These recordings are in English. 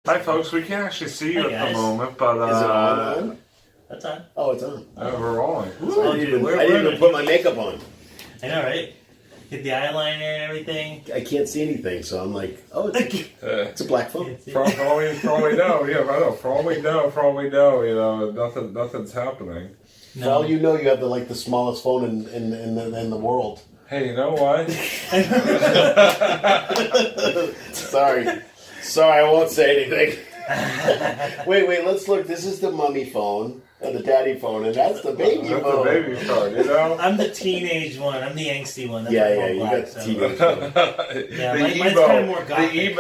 Hi, folks. We can't actually see you Hey, at the guys. moment, but Is it on? That's on. Oh, it's on. we're rolling. I didn't even put my makeup on. I know, right? Get the eyeliner and everything. I can't see anything, so I'm like, oh, it's a black phone. For all we know, yeah, I know. For all we know, you know, nothing's happening. For all you know, you have the smallest phone in the world. Hey, you know what? Sorry, I won't say anything. wait, let's look. This is the mummy phone, the daddy phone, and that's the baby That's phone. the baby phone, you know? I'm the teenage one. I'm the angsty one. That's Yeah, why I'm you black, got the so. teenage phone. Yeah, the mine's emo, kind of more gothic.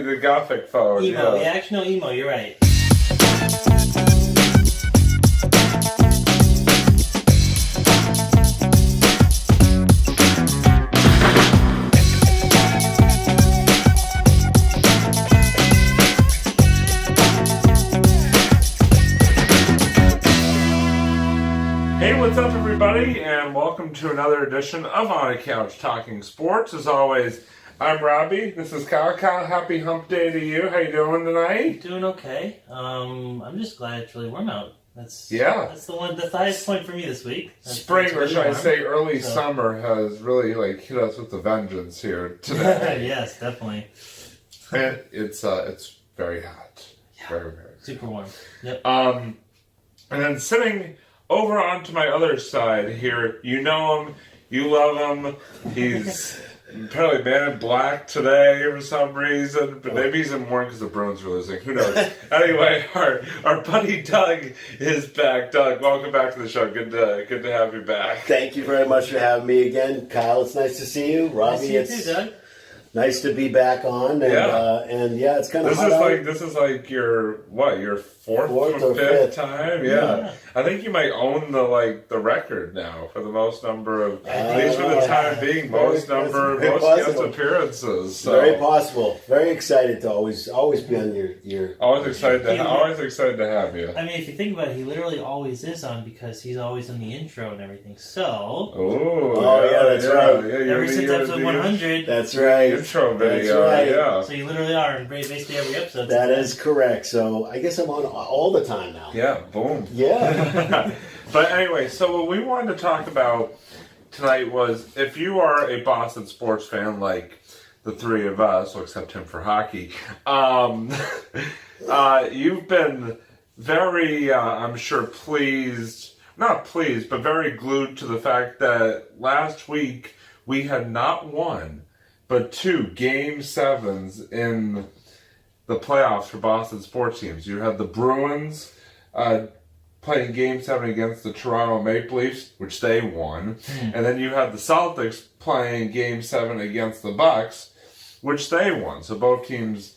the gothic phone. Emo, yeah. yeah, actually, no, emo, you're right. Hey, what's up, everybody, and welcome to another edition of On a Couch Talking Sports. As always, I'm Robbie. This is Kyle. Kyle, happy hump day to you. How you doing tonight? Doing okay. I'm just glad it's really warm out. That's the highest point for me this week. Spring, it's or really should I warm. say early summer, has really hit us with a vengeance here today. Yes, definitely. And it's very hot. Yeah. Very, very. Super warm. Yep. And then sitting over onto my other side here, you know him, you love him. He's probably man in black today for some reason, but maybe he's in mourning because the Bruins are losing. Who knows? Anyway, our buddy Doug is back. Doug, welcome back to the show. Good to have you back. Thank you very much for having me again, Kyle. It's nice to see you, Robbie. Nice to see you It's too, Doug. nice to be back on, and it's kind of This is like your fourth Fourth or or fifth fifth. time? Yeah. I think you might own the record now for the most number of, at least for the time being, most Very guest possible. appearances. So. Very possible. Very excited to always be on your. Always excited to have you. I mean, if you think about it, he literally always is on because he's always on the intro and everything. So, Oh yeah, that's right. Yeah, ever since episode 100, That's right. intro video. That's right. Yeah. so you literally are in basically every episode. That is correct. So I guess I'm on all the time now. Yeah. Boom. Yeah. But anyway, so what we wanted to talk about tonight was if you are a Boston sports fan like the three of us, well, except him for hockey, you've been very, I'm sure, not pleased, but very glued to the fact that last week we had not one, but 2 Game 7s in the playoffs for Boston sports teams. You had the Bruins playing Game 7 against the Toronto Maple Leafs, which they won. And then you had the Celtics playing Game 7 against the Bucks, which they won. So both teams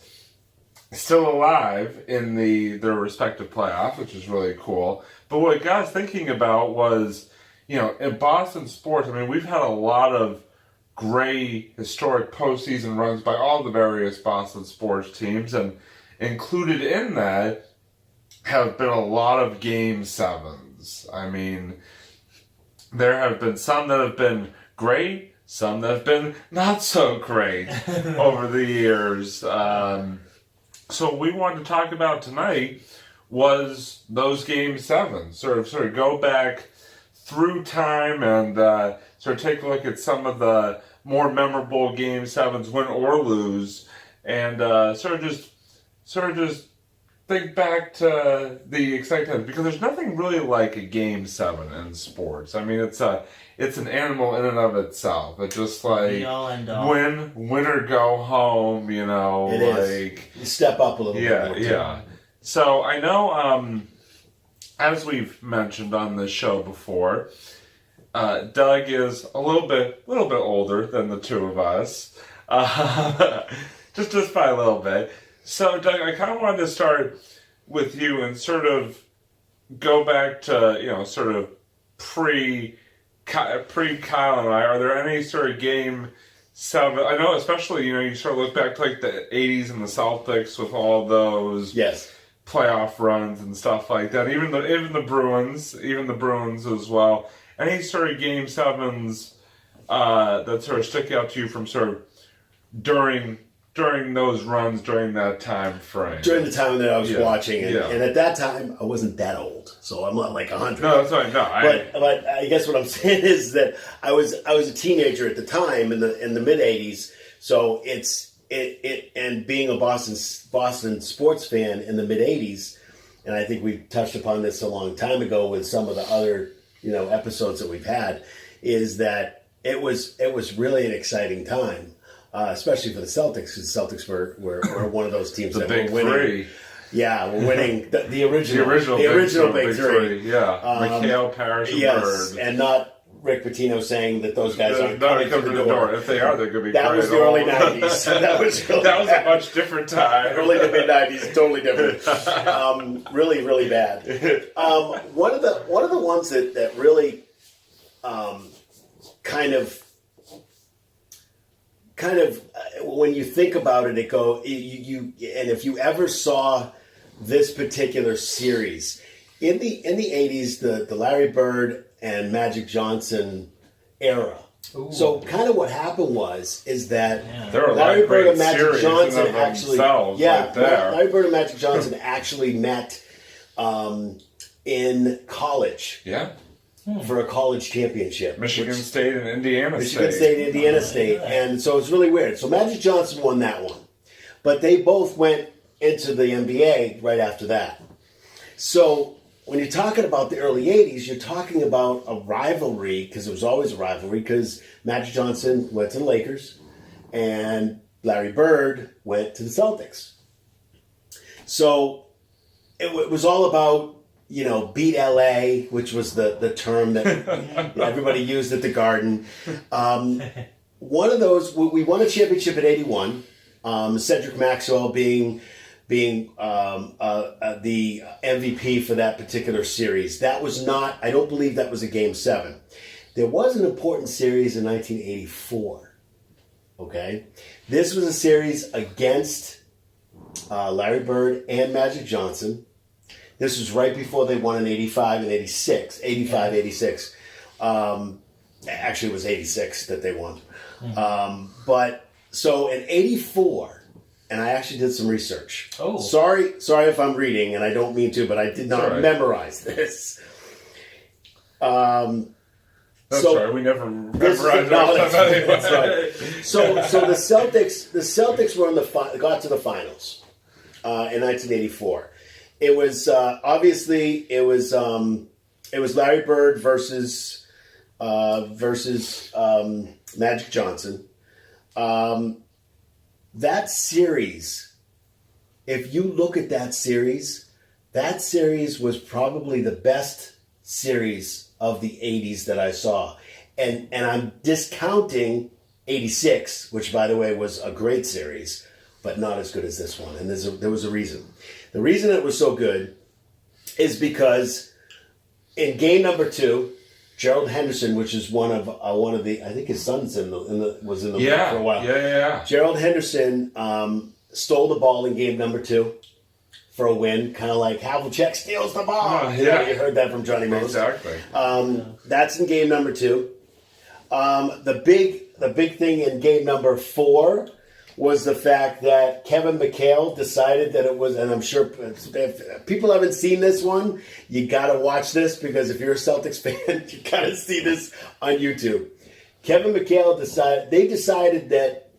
still alive in their respective playoffs, which is really cool. But what got us thinking about was, in Boston sports, I mean, we've had a lot of great historic postseason runs by all the various Boston sports teams, and included in that have been a lot of Game 7s. I mean, there have been some that have been great, some that have been not so great over the years. So what we wanted to talk about tonight was those Game 7s. Sort of go back through time and sort of take a look at some of the more memorable Game 7s, win or lose, and sort of just think back to the exciting times, because there's nothing really like a Game 7 in sports. I mean, it's an animal in and of itself. It's just like Be all end all. win or go home. It is. You step up a little bit more. Yeah. So I know, as we've mentioned on this show before, Doug is a little bit older than the two of us, just by a little bit. So Doug, I kind of wanted to start with you and sort of go back to sort of pre Kyle and I. Are there any sort of Game 7? I know, especially you sort of look back to like the '80s and the Celtics with all those playoff runs and stuff like that. Even the Bruins as well. Any sort of Game 7s that sort of stick out to you from sort of during during those runs during that time frame. During the time that I was watching it. And at that time, I wasn't that old. So I'm not like 100. No, that's right. No, but I guess what I'm saying is that I was a teenager at the time in the mid 80s. So and being a Boston sports fan in the mid 80s, and I think we touched upon this a long time ago with some of the other episodes that we've had, is that it was really an exciting time. Especially for the Celtics, because the Celtics were one of those teams that big were winning. Three. Yeah, we're winning the original big three. Yeah, McHale, Parrish, and Bird, and not Rick Pitino saying that those guys aren't coming through the door. If they are, they're going to be. That was the early '90s. That was a much different time. Early to mid '90s, totally different. Really, really bad. One of the ones that really kind of when you think about it, and if you ever saw this particular series in the 80s, the Larry Bird and Magic Johnson era. Ooh. So kind of what happened is that Larry Bird and Magic Johnson actually Larry Bird and Magic Johnson actually met in college. Yeah. For a college championship. Michigan State and Indiana State. And so it's really weird. So Magic Johnson won that one. But they both went into the NBA right after that. So when you're talking about the early 80s, you're talking about a rivalry, because it was always a rivalry, because Magic Johnson went to the Lakers and Larry Bird went to the Celtics. So it was all about beat LA, which was the term that everybody used at the Garden. One of those, we won a championship at 81. Cedric Maxwell being the MVP for that particular series. That was not, I don't believe that was a Game 7. There was an important series in 1984. Okay? This was a series against Larry Bird and Magic Johnson. This was right before they won in 85 and 86. 85, 86. Actually, it was 86 that they won. But so in 84, and I actually did some research. Oh. Sorry if I'm reading, and I don't mean to, but I did not memorize this. That's right. We never memorized that's right. So the Celtics were got to the finals in 1984. It was obviously it was Larry Bird versus Magic Johnson. That series, if you look at that series was probably the best series of the 80s that I saw, and I'm discounting 86, which by the way was a great series, but not as good as this one. And there was a reason. The reason it was so good is because in game number 2, Gerald Henderson, which is one of the, I think his son's was in the league for a while. Yeah. Gerald Henderson stole the ball in game number 2 for a win, kind of like Havlicek steals the ball. You heard that from Johnny Mose. Exactly. That's in game number 2. The big thing in game number 4 was the fact that Kevin McHale decided that it was, and I'm sure if people haven't seen this one, you got to watch this, because if you're a Celtics fan, you got to see this on YouTube. Kevin McHale decided that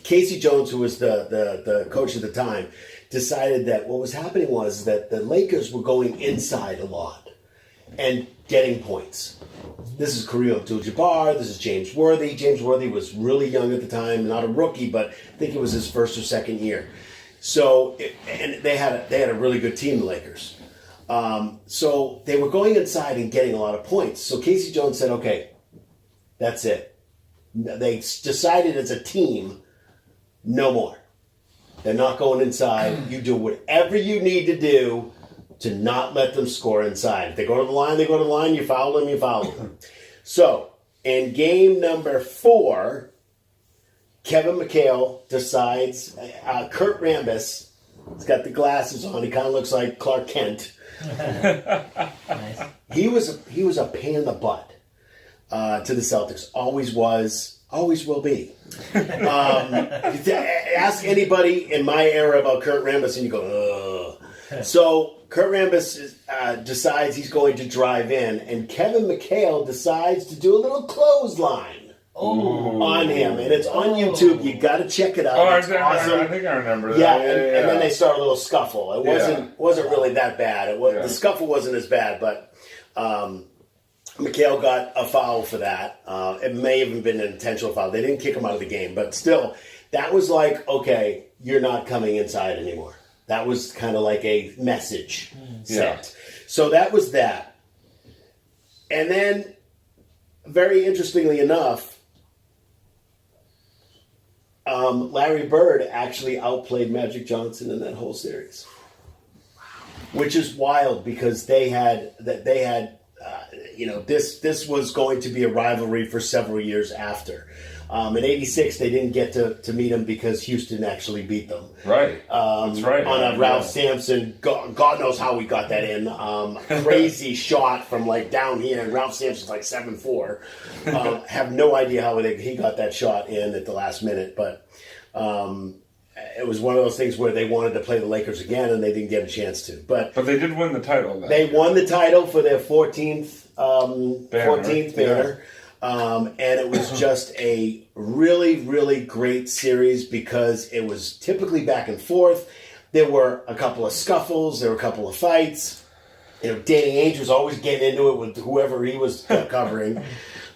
Casey Jones, who was the coach at the time, decided that what was happening was that the Lakers were going inside a lot and getting points. This is Kareem Abdul-Jabbar. This is James Worthy. James Worthy was really young at the time, not a rookie, but I think it was his first or second year. So, and they had a really good team, the Lakers. So they were going inside and getting a lot of points. So Casey Jones said, "Okay, that's it." They decided as a team, no more. They're not going inside. You do whatever you need to do to not let them score inside. If they go to the line, they go to the line. You foul them, you foul them. So, in game number 4, Kevin McHale decides, Kurt Rambis, he's got the glasses on, he kind of looks like Clark Kent. Nice. He was a pain in the butt. to the Celtics. Always was, always will be. Ask anybody in my era about Kurt Rambis and you go, ugh. So Kurt Rambis decides he's going to drive in, and Kevin McHale decides to do a little clothesline on him, and it's on YouTube. You got to check it out. Oh, it's awesome. I think I remember that. Yeah, and then they start a little scuffle. It wasn't really that bad. The scuffle wasn't as bad, but McHale got a foul for that. It may have even been an intentional foul. They didn't kick him out of the game, but still, that was like, okay, you're not coming inside anymore. That was kind of like a message sent. So that was that. And then, very interestingly enough, Larry Bird actually outplayed Magic Johnson in that whole series, which is wild because they had this was going to be a rivalry for several years after. In '86, they didn't get to meet him because Houston actually beat them. Right. That's right. On a Ralph Sampson, God knows how we got that in. Crazy shot from like down here, and Ralph Sampson's like 7'4". Have no idea how he got that shot in at the last minute, but it was one of those things where they wanted to play the Lakers again, and they didn't get a chance to. But they did win the title. They won the title for their 14th banner. And it was just a really, really great series because it was typically back and forth. There were a couple of scuffles. There were a couple of fights. Danny Ainge was always getting into it with whoever he was covering.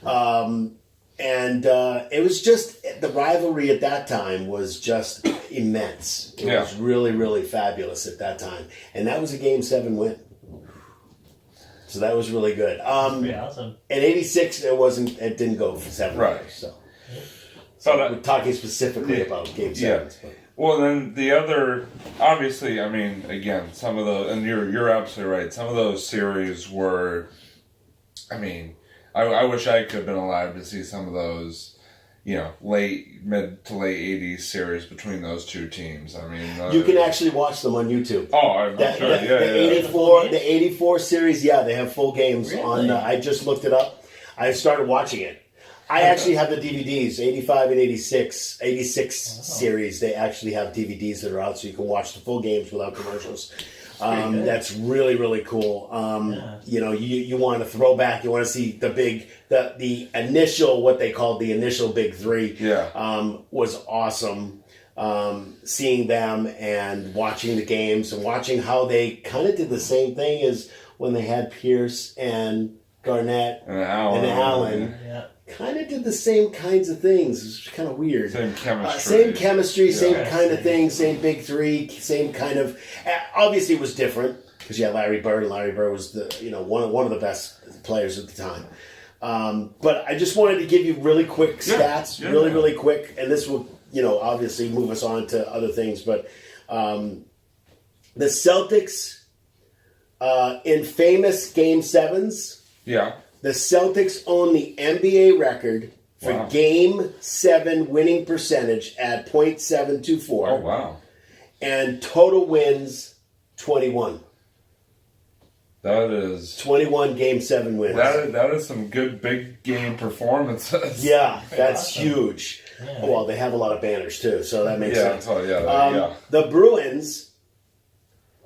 And it was just, the rivalry at that time was just immense. It was really, really fabulous at that time. And that was a Game 7 win. So that was really good. Pretty awesome. In '86, it didn't go for 7 years. So we're talking specifically about Game 7. Yeah. Well, then the other, obviously, I mean, again, some of the, and you're absolutely right. Some of those series were, I mean, I wish I could have been alive to see some of those, mid to late '80s series between those two teams. I mean, you can actually watch them on YouTube. Oh, I'm sure. The '84 series, they have full games on. I just looked it up. I started watching it. I actually have the DVDs, 85 and 86 series. They actually have DVDs that are out, so you can watch the full games without commercials. That's really, really cool. You want to throw back. You want to see the initial, what they called the initial big three. Was awesome. Seeing them and watching the games and watching how they kind of did the same thing as when they had Pierce and Garnett and Allen. Kind of did the same kinds of things. It was kind of weird. Same chemistry, same kind of thing, same big three, same kind of. Obviously, it was different because you had Larry Bird, and Larry Bird was one of the best players at the time. But I just wanted to give you really quick stats, really quick, and this will obviously move us on to other things. But the Celtics in famous Game 7s. The Celtics own the NBA record for Game 7 winning percentage at .724. Oh, wow. And total wins, 21. That is... 21 Game 7 wins. That is some good big game performances. Yeah, that's huge. Yeah. Well, they have a lot of banners, too, so that makes sense. The Bruins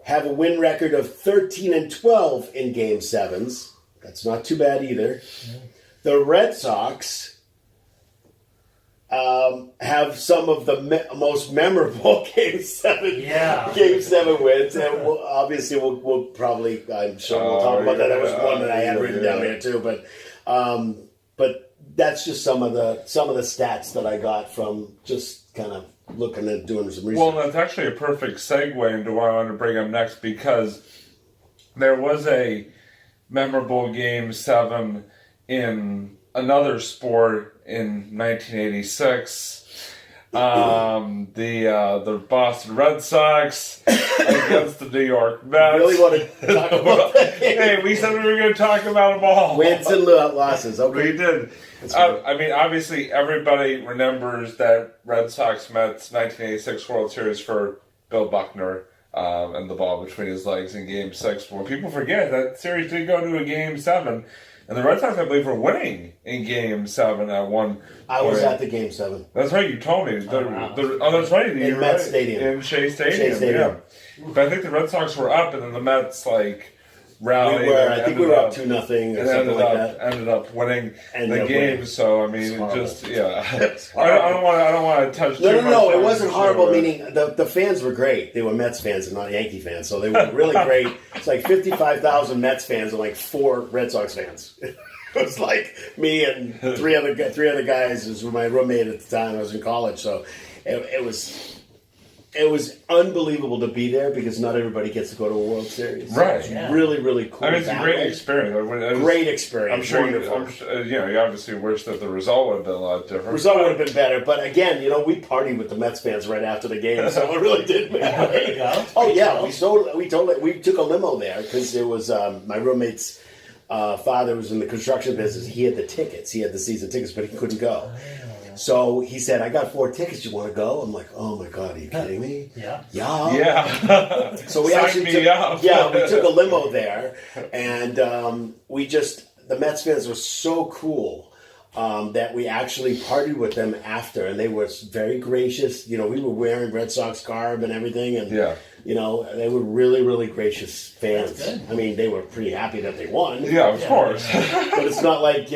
have a win record of 13-12 in Game 7s. That's not too bad either. Yeah. The Red Sox have some of the most memorable Game 7 wins. And we'll probably, I'm sure we'll talk about that. That was one that I had written down here too. But that's just some of the stats that I got from just kind of looking and doing some research. Well, that's actually a perfect segue into what I want to bring up next, because there was a memorable Game 7 in another sport in 1986. The Boston Red Sox against the New York Mets. I really want to talk about that game. Hey, we said we were going to talk about them all. Wins and losses. Okay. We did. I mean, obviously, everybody remembers that Red Sox-Mets 1986 World Series for Bill Buckner. And the ball between his legs in Game 6. Well, people forget that series did go to a Game 7. And the Red Sox, I believe, were winning in Game 7 at one point. I was at the Game 7. That's right, you told me. That's right. In Met Stadium. In Shea Stadium, yeah. But I think the Red Sox were up, and then the Mets, rallied. I think we were up 2-0 or something like that. Ended up winning the game. Winning. So, I mean, I don't want to touch too much. No, it wasn't horrible, meaning the fans were great. They were Mets fans and not Yankee fans, so they were really great. It's 55,000 Mets fans and 4 Red Sox fans. It was me and three other guys. This was my roommate at the time. I was in college, so it was unbelievable to be there because not everybody gets to go to a World Series. Right. It's really, really cool. I mean, it's a great experience. Great experience. I'm sure you obviously wish that the result would have been a lot different. Result would have been better, but again, we partied with the Mets fans right after the game, so it really did matter. There you go. Oh yeah, we took a limo there because it was my roommate's father was in the construction business. He had the tickets. He had the season tickets, but he couldn't go. So he said, I got 4 tickets. You want to go? I'm like, oh my God, are you kidding me? Yeah. Yeah. So we actually we took a limo there, and the Mets fans were so cool that we actually partied with them after, and they were very gracious. We were wearing Red Sox garb and everything, and they were really, really gracious fans. I mean, they were pretty happy that they won. Yeah, of course. But it's not like,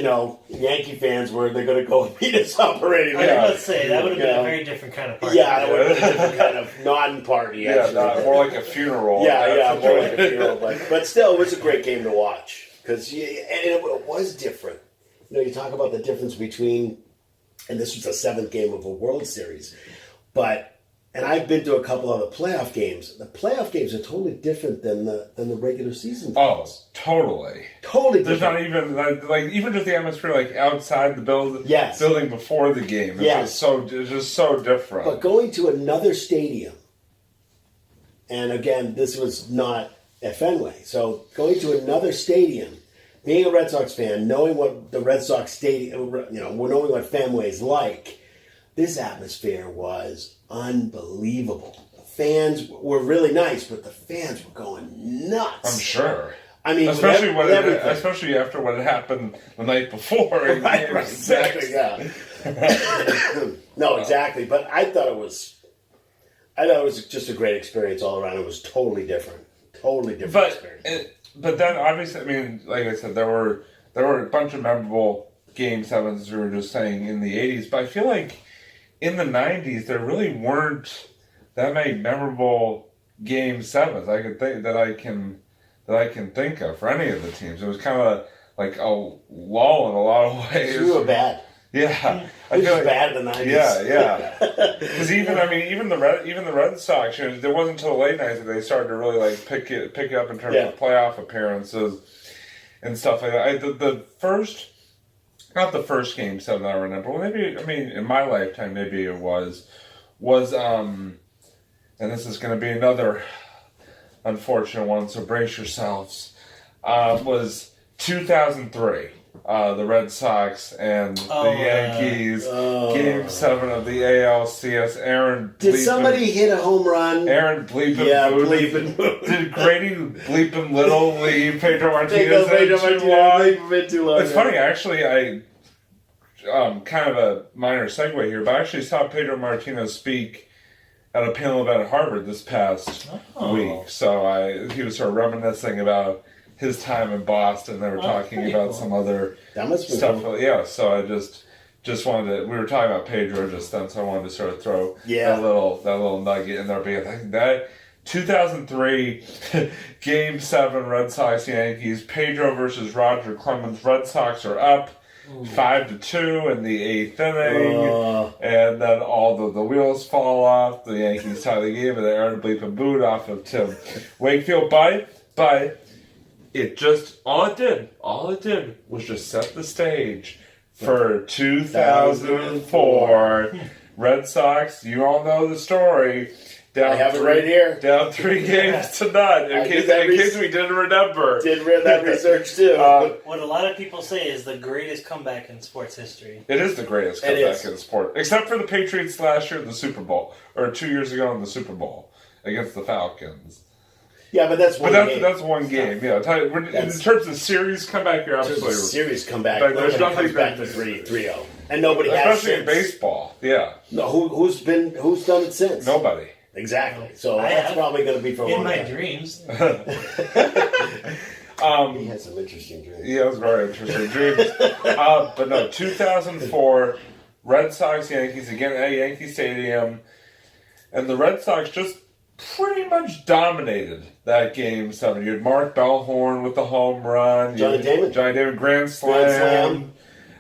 Yankee fans where they're going to go beat us up or anything. I was about to say, that would have been a very different kind of party. Yeah, that would have been a different kind of non-party. Yeah, more like a funeral. Yeah, more like a funeral. But still, it was a great game to watch. Because it was different. You talk about the difference between, and this was the 7th game of a World Series, and I've been to a couple of the playoff games. The playoff games are totally different than the regular season games. Oh, totally. Totally different. There's not even, even just the atmosphere, outside the building before the game. It's just so different. But going to another stadium, and again, this was not at Fenway, so going to another stadium, being a Red Sox fan, knowing what the Red Sox stadium, knowing what Fenway is like, this atmosphere was unbelievable. The fans were really nice, but the fans were going nuts. I'm sure. I mean, especially after what had happened the night before. Right, exactly. Yeah. No, exactly. But I thought it was just a great experience all around. It was totally different. Totally different experience. But then, obviously, I mean, like I said, there were a bunch of memorable Game 7s, as we were just saying, in the 80s. But I feel like in the 90s, there really weren't that many memorable Game 7s that I can think of for any of the teams. It was kind of like a lull in a lot of ways. We were bad. Yeah, I feel bad in the 90s. Yeah. Because even the Red Sox, it wasn't until the late 90s that they started to really pick it up in terms of playoff appearances and stuff like that. Not the first Game 7 I remember. Well, maybe in my lifetime, maybe it was and this is going to be another unfortunate one. So brace yourselves. Was 2003. The Red Sox and the Yankees, Game 7 of the ALCS. Did somebody hit a home run? Aaron Bleepin' Boone. Did Grady Bleepin' Little leave Pedro Martinez too long? It's funny, actually, I kind of a minor segue here, but I actually saw Pedro Martinez speak at a panel event at Harvard this past week. So he was sort of reminiscing about his time in Boston. They were talking about some other stuff. Cool. Yeah, so I just wanted to. We were talking about Pedro just then, so I wanted to sort of throw that little nugget in there. But I think that 2003 Game 7 Red Sox Yankees, Pedro versus Roger Clemens. Red Sox are up 5-2 in the 8th inning, and then all the wheels fall off. The Yankees tie the game, and they Aaron Bleepin' Boone off of Tim Wakefield. But all it did was just set the stage for 2004 Red Sox. You all know the story. I have it right here. Down 3 games to none. In case we didn't remember. Did read that research too. What a lot of people say is the greatest comeback in sports history. It is the greatest comeback in sport, except for the Patriots last year in the Super Bowl, or 2 years ago in the Super Bowl against the Falcons. Yeah, but that's one game. That's one game. Yeah, in terms of series comeback, you're absolutely right. Series comeback. But there's nobody nothing comes back to 3-0, and nobody has especially in baseball. Yeah. No, who's done it since? Nobody. Exactly. So that's probably going to be for a long time. In my dreams. He had some interesting dreams. Yeah, it was very interesting dreams. But no, 2004, Red Sox Yankees again at Yankee Stadium, and the Red Sox just pretty much dominated that game 7. You had Mark Bellhorn with the home run. Johnny Damon Grand Slam.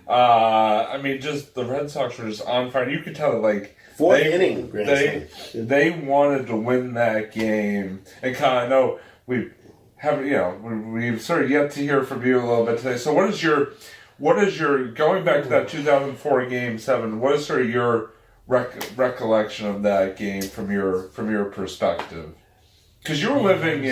I mean, just the Red Sox were just on fire. You could tell that, like, fourth inning. They wanted to win that game, and I know we've sort of yet to hear from you a little bit today. So, what is your going back to that 2004 Game 7? What is sort of your recollection of that game from your perspective? Because you were living.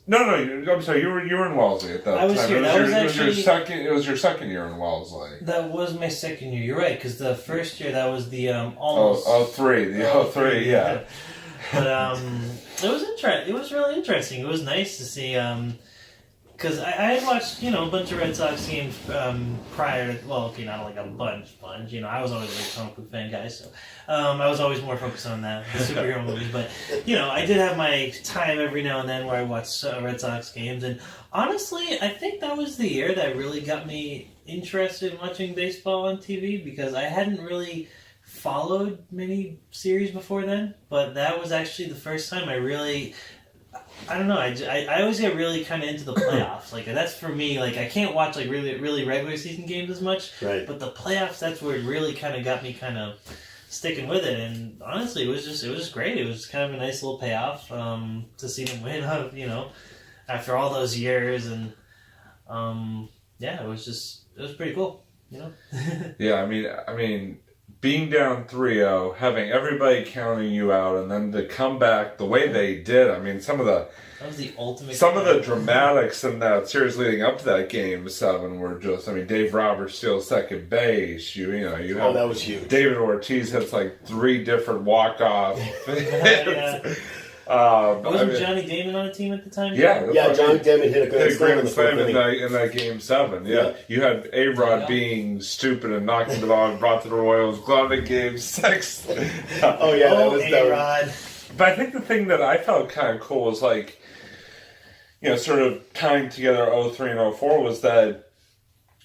No, I'm sorry. You were in Wellesley at that time. I was here. It was your second year in Wellesley. That was my second year. You're right, because the first year that was the almost. The 03, yeah. But it was interesting. It was really interesting. It was nice to see. Because I had watched, a bunch of Red Sox games prior to, well, okay, not like a bunch. I was always a big comic book fan guy, so I was always more focused on that, the superhero movies. But, I did have my time every now and then where I watched Red Sox games. And honestly, I think that was the year that really got me interested in watching baseball on TV, because I hadn't really followed many series before then. But that was actually the first time I really... I don't know. I always get really kind of into the playoffs. Like, that's for me. Like, I can't watch like really regular season games as much. Right. But the playoffs, that's where it really kind of got me kind of sticking with it. And honestly, it was just great. It was kind of a nice little payoff to see them win. After all those years, and it was pretty cool. Yeah, I mean. Being down 3-0, having everybody counting you out, and then to come back the way they did, I mean, that was the ultimate. Some of the dramatics in that series leading up to that Game 7 were just, Dave Roberts steals second base. You have that was huge. David Ortiz hits like 3 different walk-off. Wasn't Johnny Damon on the team at the time? Yeah, Johnny Damon hit a grand slam in that Game 7. Yeah. You had A-Rod being stupid and knocking the ball and brought to the Royals glove in Game 6. That was A-Rod. But I think the thing that I felt kind of cool was, like, sort of tying together 03 and 04 was that,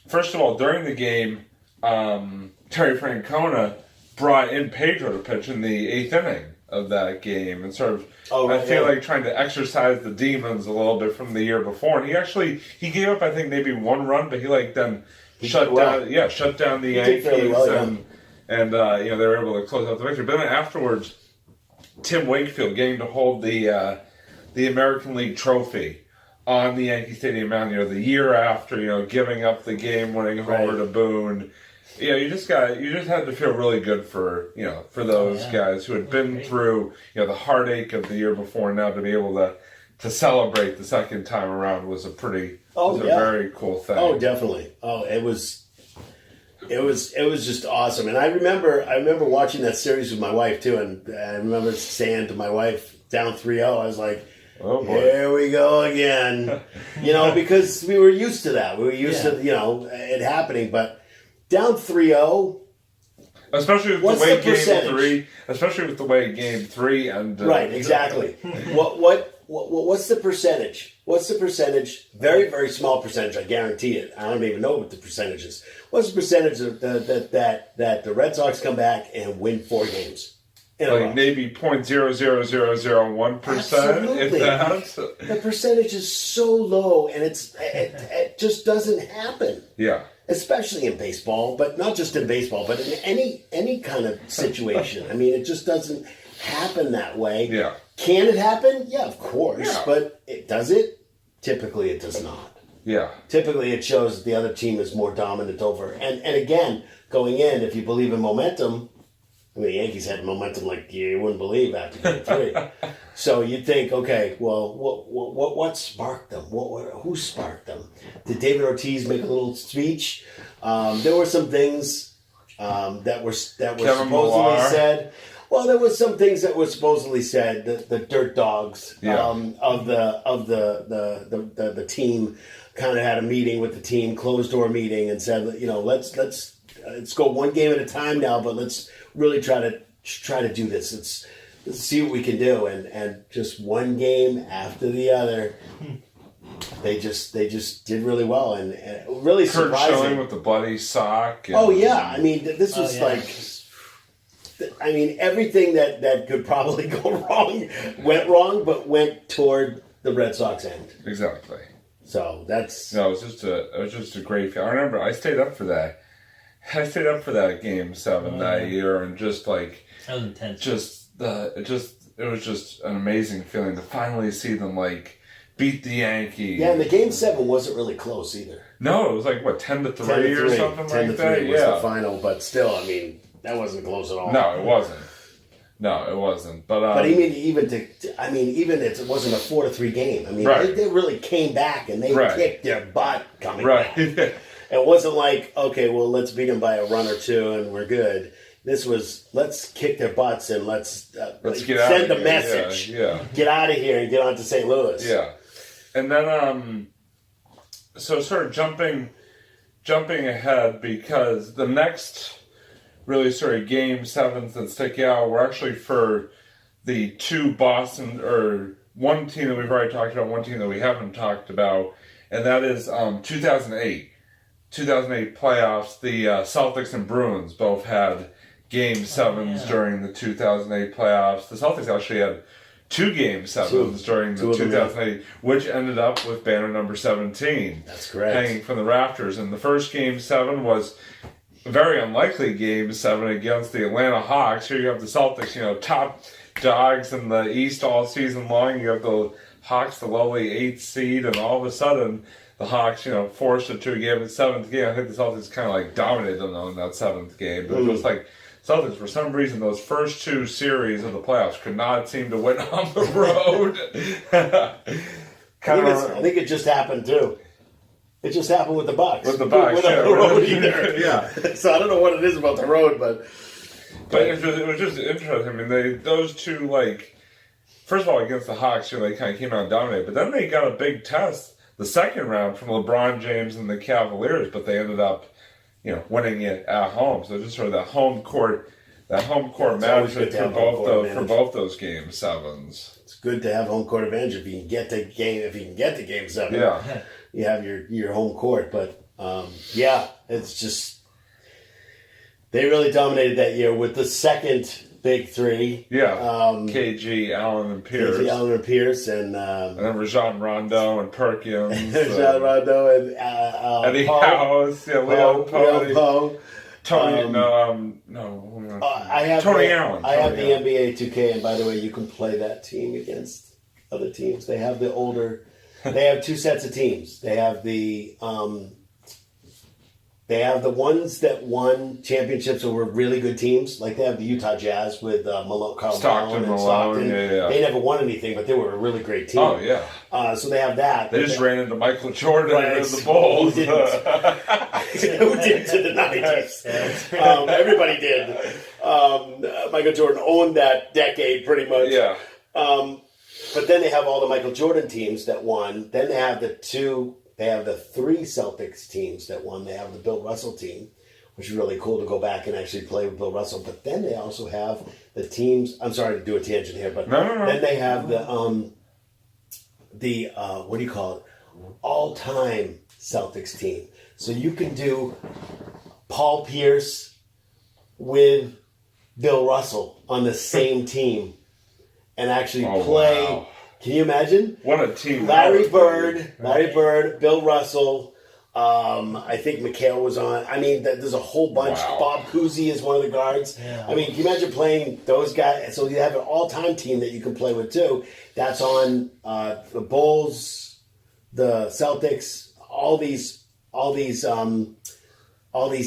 first of all, during the game, Terry Francona brought in Pedro to pitch in the 8th inning of that game, and sort of I feel like trying to exercise the demons a little bit from the year before. And he gave up, I think, maybe 1 run, but he shut down the Yankees, and they were able to close out the victory. But then afterwards, Tim Wakefield getting to hold the American League trophy on the Yankee Stadium mound, the year after, giving up the game-winning homer to Boone. You just had to feel really good for those guys who had been through the heartache of the year before. Now to be able to celebrate the second time around was a very cool thing. Oh, definitely. Oh, it was just awesome. And I remember watching that series with my wife too, and I remember saying to my wife down 3-0, I was like, "Oh boy, here we go again," because we were used to that. We were used to it happening, but. Down 3-0. Especially with the way Game 3 and right, exactly. What's the percentage? What's the percentage? Very, very small percentage. I guarantee it. I don't even know what the percentage is. What's the percentage of that the Red Sox come back and win 4 games? Like maybe 0.00001%. If that. The percentage is so low, and it just doesn't happen. Yeah. Especially in baseball, but not just in baseball, but in any kind of situation. It just doesn't happen that way. Yeah. Can it happen? Yeah, of course. Yeah. But does it? Typically, it does not. Yeah. Typically, it shows that the other team is more dominant over. And again, going in, if you believe in momentum, the Yankees had momentum like you wouldn't believe after Game 3. So you'd think, okay, well, what sparked them? Who sparked them? Did David Ortiz make a little speech? There were some things that were supposedly said. Well, there was some things that were supposedly said. The dirt dogs of the team kind of had a meeting with the team, closed door meeting, and said, let's go one game at a time now, but let's really try to do this. Let's see what we can do, and just one game after the other. They just did really well and really Kurt surprising. Schilling with the bloody sock. Oh yeah, I mean this was everything that could probably go wrong went wrong, but went toward the Red Sox end. Exactly. So that's it was just a great feeling. I remember I stayed up for that. I stayed up for that game 7 that year, and just like that was intense. It was just an amazing feeling to finally see them beat the Yankees. Yeah, and the game 7 wasn't really close either. No, it was 10-3 or something 10 like to that. 3 was the final, but still, I mean, that wasn't close at all. No, it wasn't. But even if it wasn't a 4-3 game. I mean, they really came back and they kicked their butt coming back. It wasn't like, okay, well, let's beat them by a run or two and we're good. This was, let's kick their butts and let's send the message. Yeah. Get out of here and get on to St. Louis. Yeah. And then, so sort of jumping ahead, because the next really sort of game 7s that stick out were actually for the two Boston, or one team that we've already talked about, one team that we haven't talked about, and that is 2008 playoffs. The Celtics and Bruins both had Game 7s during the 2008 playoffs. The Celtics actually had 2 Game 7s during the 2008, which ended up with banner number 17. That's correct. Hanging from the rafters. And the first Game 7 was a very unlikely Game 7 against the Atlanta Hawks. Here you have the Celtics, top dogs in the East all season long. You have the Hawks, the lowly 8th seed, and all of a sudden the Hawks, forced it to a game. The 7th game, I think the Celtics kind of dominated them in that 7th game. But it was Celtics, for some reason, those first 2 series of the playoffs could not seem to win on the road. I think it just happened, too. It just happened with the Bucks. With the Bucks, on the road either. Yeah. So I don't know what it is about the road, but it was just interesting. I mean, those 2, first of all, against the Hawks, they kind of came out and dominated. But then they got a big test the second round from LeBron James and the Cavaliers, but they ended up winning it at home. So just sort of that home court management for both those Game 7s. It's good to have home court advantage if you can get to Game 7. Yeah, you have your home court. But it's just they really dominated that year with the second big 3. Yeah, KG, Allen, and Pierce. And then Rajon Rondo and Perkins. Rajon Rondo and Eddie Poe. House. Yeah, Leon Poe. Tony, Tony Allen. I have the NBA 2K, and by the way, you can play that team against other teams. They have they have 2 sets of teams. They have the ones that won championships or were really good teams. Like they have the Utah Jazz with Carl Stockton, Malone and Stockton. Yeah. They never won anything, but they were a really great team. Oh, yeah. So they have that. They just ran into Michael Jordan and the Bulls. Who did to the 90s? Everybody did. Michael Jordan owned that decade pretty much. Yeah. But then they have all the Michael Jordan teams that won. Then they have the 3 Celtics teams that won. They have the Bill Russell team, which is really cool to go back and actually play with Bill Russell. But then they also have the teams. I'm sorry to do a tangent here, but then they have the what do you call it? All-time Celtics team. So you can do Paul Pierce with Bill Russell on the same team and actually play. Wow. Can you imagine? What a team! Larry Bird, Bill Russell. I think McHale was on. I mean, there's a whole bunch. Wow. Bob Cousy is one of the guards. Yeah. I mean, can you imagine playing those guys? So you have an all-time team that you can play with too. That's on the Bulls, the Celtics, all these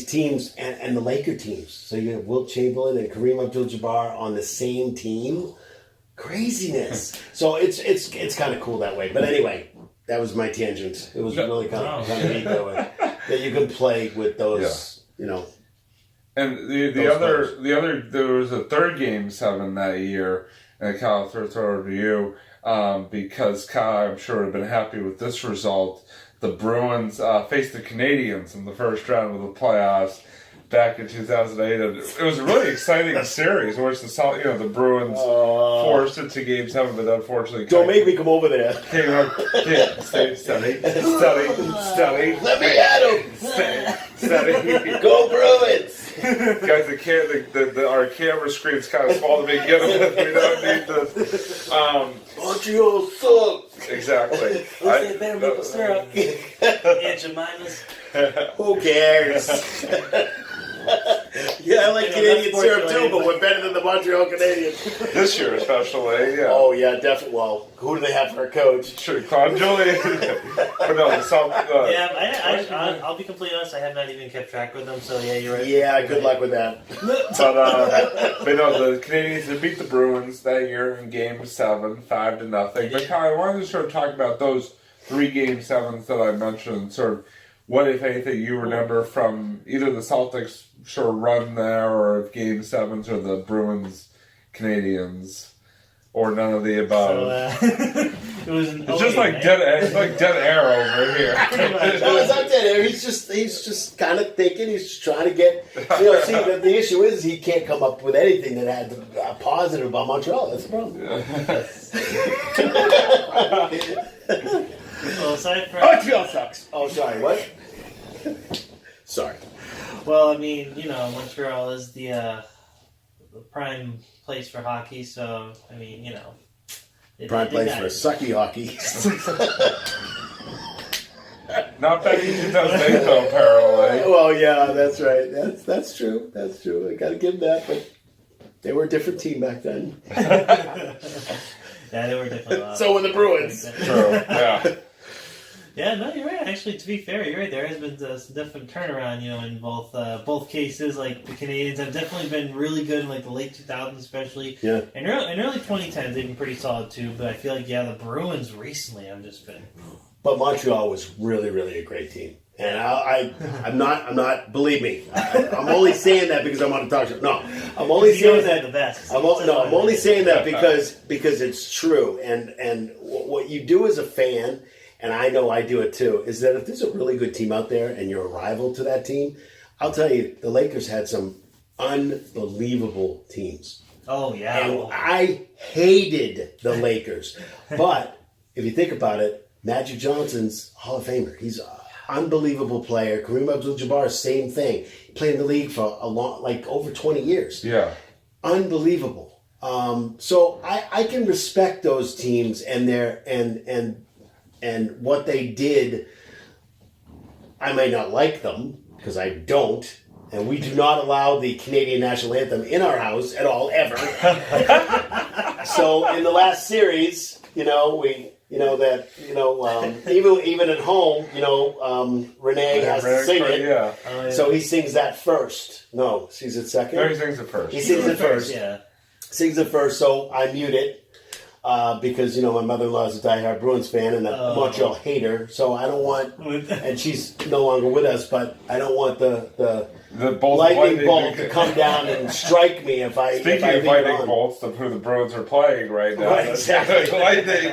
teams, and the Laker teams. So you have Wilt Chamberlain and Kareem Abdul-Jabbar on the same team. Craziness. So it's kind of cool that way. But anyway, that was my tangent. It was really kind of neat that way. That you can play with those, And the other there was a third Game 7 that year, and Kyle, throw it over to you, because Kyle, I'm sure, would have been happy with this result. The Bruins faced the Canadians in the first round of the playoffs back in 2008. And it was a really exciting series, in which the Bruins forced it to Game 7, but unfortunately... Don't make me come over there. Steady. Let me at him. Steady. Go Bruins. Guys, our camera screen's kind of small to begin with. We don't need this. Montreal sucks. Exactly. Who said better maple syrup? Aunt Jemima's. Who cares? Yeah, I like Canadian syrup too, but we're better than the Montreal Canadiens. This year, especially, yeah. Oh, yeah, definitely. Well, who do they have for a coach? Sure, Claude Julien. But no, the South. I'll be completely honest. I have not even kept track with them. So yeah, you're right. Yeah, good luck with that. But no, the Canadians they beat the Bruins that year in Game 7, 5-0. But Kyle, I wanted to sort of talk about those 3 Game 7s that I mentioned. Sort of what, if anything, you remember from either the Celtics sort of run there, or Game 7s, or the Bruins Canadians, or none of the above. So, it was it's just like dead air over here. No, it's not dead air. He's just kind of thinking. He's just trying to get. See, the issue is he can't come up with anything that had a positive about Montreal. That's the problem. Well, aside from Montreal sucks. Oh, sorry. What? Sorry. Well, I mean, Montreal is the prime place for hockey, so I mean, Prime place for sucky hockey. Not back in 2008, though, apparently. Well, yeah, that's right. That's true. That's true. I got to give them that, but they were a different team back then. Yeah, they were definitely. So were the Bruins. True. Yeah. Yeah, no, you're right. Actually, to be fair, you're right. There has been some definite turnaround, in both cases. Like the Canadians have definitely been really good in like the late 2000s, especially. Yeah. And early 2010s, they've been pretty solid too. But I feel like the Bruins recently have just been. But Montreal was really, really a great team, and I'm not. Believe me, I'm only saying that because I'm on the talk show. No, I'm only saying that the best. I'm only saying that because it's true, and what you do as a fan. And I know I do it too, is that if there's a really good team out there and you're a rival to that team, I'll tell you, the Lakers had some unbelievable teams. Oh, yeah. And I hated the Lakers. But if you think about it, Magic Johnson's Hall of Famer. He's an unbelievable player. Kareem Abdul-Jabbar, same thing. He played in the league for over 20 years. Yeah. Unbelievable. So I can respect those teams and their and what they did. I may not like them, because I don't, and we do not allow the Canadian national anthem in our house at all, ever. So in the last series, even at home, Renee has to sing it. Yeah. So he sings that first. No, sings it second? No, he sings it first. He sings it first. Yeah. Sings it first, so I mute it. Because my mother-in-law is a diehard Bruins fan and a Montreal hater, so I don't want, and she's no longer with us, but I don't want the lightning bolt to come down and strike me if I. Speaking of lightning bolts, of who the Bruins are playing right now, right, exactly,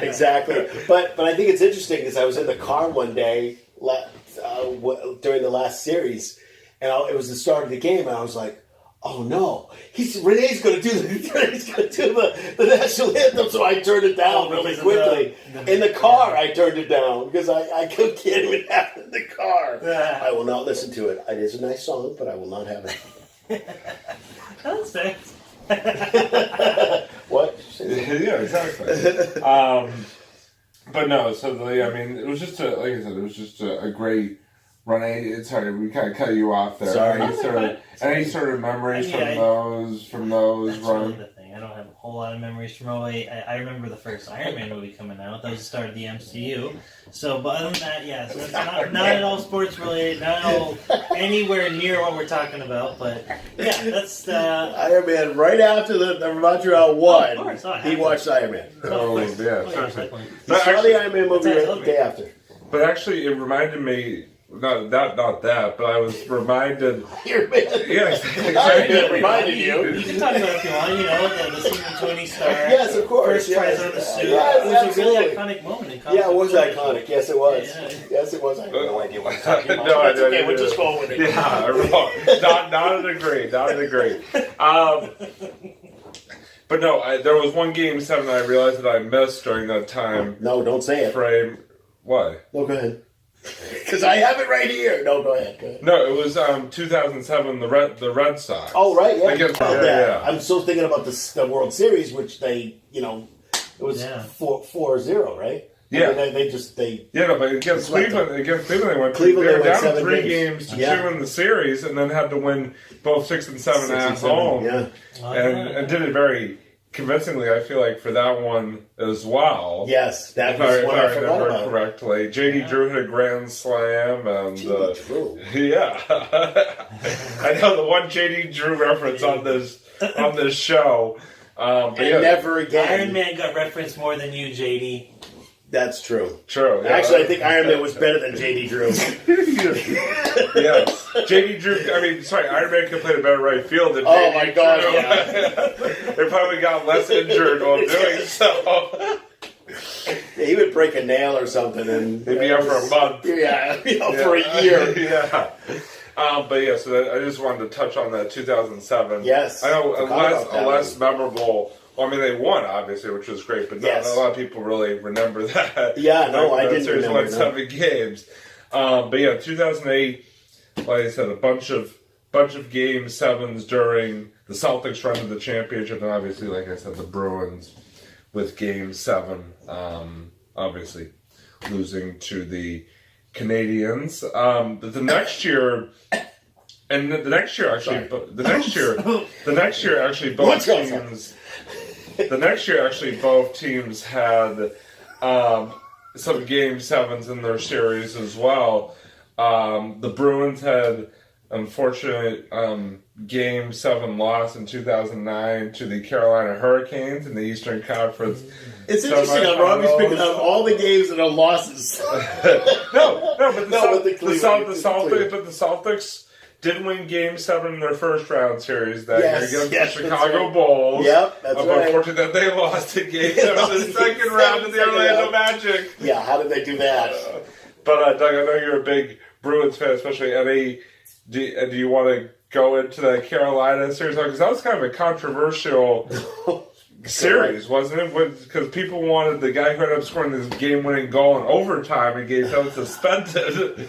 exactly. But I think it's interesting because I was in the car one day during the last series, and it was the start of the game, and I was like, oh no! Renee's going to do the national anthem, so I turned it down really quickly. In the car, I turned it down because I can't even have it in the car. I will not listen to it. It is a nice song, but I will not have it. That's fair. What? Yeah, exactly. But no, so it was just a great run. Sorry, we kind of cut you off there. Sorry. Any sort of memories from those that's runs? Really the thing. I don't have a whole lot of memories from 08. I remember the first Iron Man movie coming out. That was the start of the MCU. So, but other than that, yeah. So it's not at all sports related. Not at all anywhere near what we're talking about. But yeah, that's Iron Man. Right after the Montreal won, he watched Iron Man. Oh, yeah, he saw the Iron Man movie right the day after. But actually, it reminded me. not that, but I was reminded. Iron Man. Yes, Iron Man reminded you. You can talk about it if you want. You know, the scene with Tony Stark. Yes, of course. First tries on the suit. It was a really iconic moment in comic Yeah, it was book iconic. Yes, it was. Yeah. Yes, it was. I have no idea what you're talking about. No, That's I- okay. I- We'll just go with it. Yeah, not an agree. But no, there was one Game 7 I realized that I missed during that time No, don't say it. frame. Why? No, go ahead. Because I have it right here. No, go ahead. Go ahead. No, it was 2007. The Red Sox. Oh, right, yeah. Against- Oh, yeah. I'm still thinking about the World Series, which they, it was Yeah. 4-0, right? Yeah. I mean, they Yeah, no, but against Cleveland, they went. Cleveland, they were they went down 7 3 games. games to Yeah. 2 in the series, and then had to win both 6 and 7 at home. Yeah. And did it very convincingly. I feel like for that one as well. Yes, that If was I one I forgot remember about. correctly, JD Drew hit a grand slam, and True. yeah, I know the one JD Drew reference on this show. But And yeah, never again. Iron Man got referenced more than you, JD. That's true. true. Yeah. Actually, I think Iron Man was better than JD Drew. Yeah, JD Drew. Iron Man could play a better right field than Oh, JD my God, Drew. yeah. They probably got less injured while doing so. Yeah, he would break a nail or something, and They'd be out for a month. Yeah, for a year. Yeah. But yeah, so I just wanted to touch on that 2007. Yes. I know Forgot about that a less memorable. Well, I mean, they won obviously, which was great, but Yes. not a lot of people really remember that. Yeah, no, I That didn't series remember won that. 7 games. But yeah, 2008. Like I said, a bunch of Game 7s during the Celtics run to the championship, and obviously, like I said, the Bruins with Game 7, obviously losing to the Canadians. But the next year, and the next year actually, the next year actually both What's going on? teams. The next year actually both teams had some Game 7s in their series as well. The Bruins had unfortunate Game 7 loss in 2009 to the Carolina Hurricanes in the Eastern Conference. It's interesting how Robbie's picking out all the games that are losses. No, but the Celtics did win Game 7 in their first round series that Yes, year against yes, the that's Chicago right. Bulls. Yep, that's right. Unfortunately, that they lost in Game 7 in the second round of the Orlando Magic. Yeah, how did they do that? But Doug, I know you're a big Bruins fan, especially Eddie. Do you want to go into the Carolina series? Because that was kind of a controversial series, wasn't it? Because people wanted the guy who ended up scoring this game-winning goal in overtime and Game 7 suspended.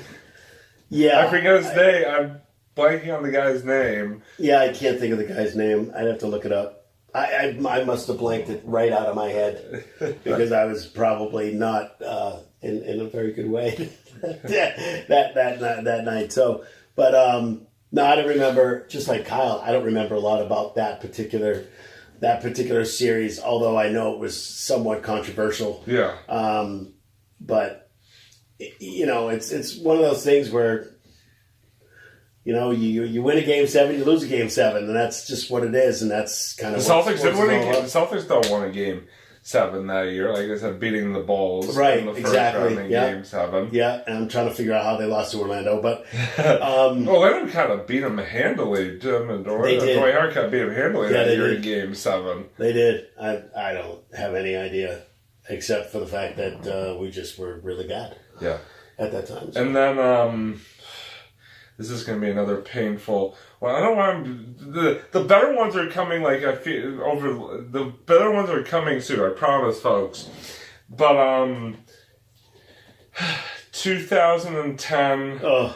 Yeah. I forget his name. I'm blanking on the guy's name. Yeah, I can't think of the guy's name. I'd have to look it up. I must have blanked it right out of my head because I was probably not in a very good way that night. So, but no, I don't remember. Just like Kyle, I don't remember a lot about that particular series. Although I know it was somewhat controversial. Yeah. But it's one of those things where. You win a Game 7, you lose a Game 7, and that's just what it is, and that's kind of The Celtics did win a game. The Celtics don't won a Game 7 that year. Like I said, beating the Bulls right, in the first exactly. round in Yeah. Game 7. Yeah, and I'm trying to figure out how they lost to Orlando, but Orlando kind of beat them handily. They did. Dwayne Harkett beat them handily Yeah, that they year did. in Game 7. they did. I don't have any idea, except for the fact that we just were really bad Yeah. at that time. So. And then this is going to be another painful. Well, I don't want the better ones are coming. Like I feel over the better ones are coming soon. I promise, folks. But 2010, the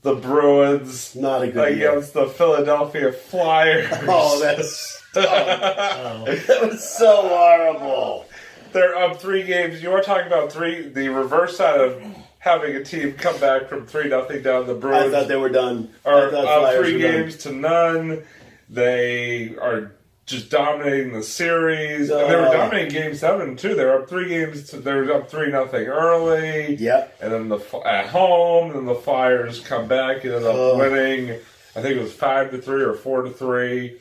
Bruins Not a good year. against the Philadelphia Flyers. Oh, that's Oh. that was so horrible. They're up 3 games. You are talking about the reverse side of having a team come back from 3-0 down. The Bruins I thought they were done. are I thought up Flyers 3 were done. games to none. They are just dominating the series. And they were dominating Game 7 too. They were up 3 games. They were up 3-0 early. Yep. And then at home, and then the Flyers come back and end up winning. I think it was 5-3 or 4-3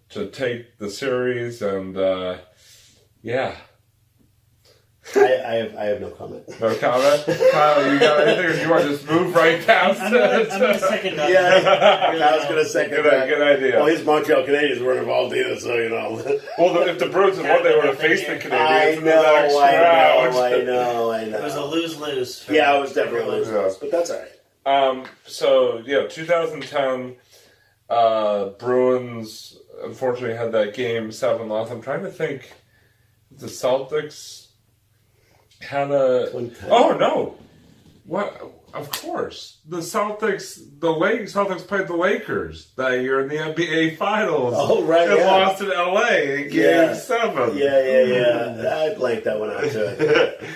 to take the series. And yeah. I have no comment. No comment? Kyle, you got anything, or do you want to just move right past I'm gonna second that. I was going to second that. Good idea. Well, his Montreal Canadiens weren't involved either, so you know. Well, if the Bruins had won, they would have faced the Canadiens I in the next round. know. It was a lose-lose. Yeah, it was definitely a lose-lose, but that's all right. So, 2010, Bruins unfortunately had that game 7 loss. I'm trying to think, the Celtics had a... 2010. Oh, no! What? Of course. The Celtics played the Lakers that year in the NBA Finals. Oh, right, and yeah. lost in LA in Game 7. Yeah. I blanked that one out, too.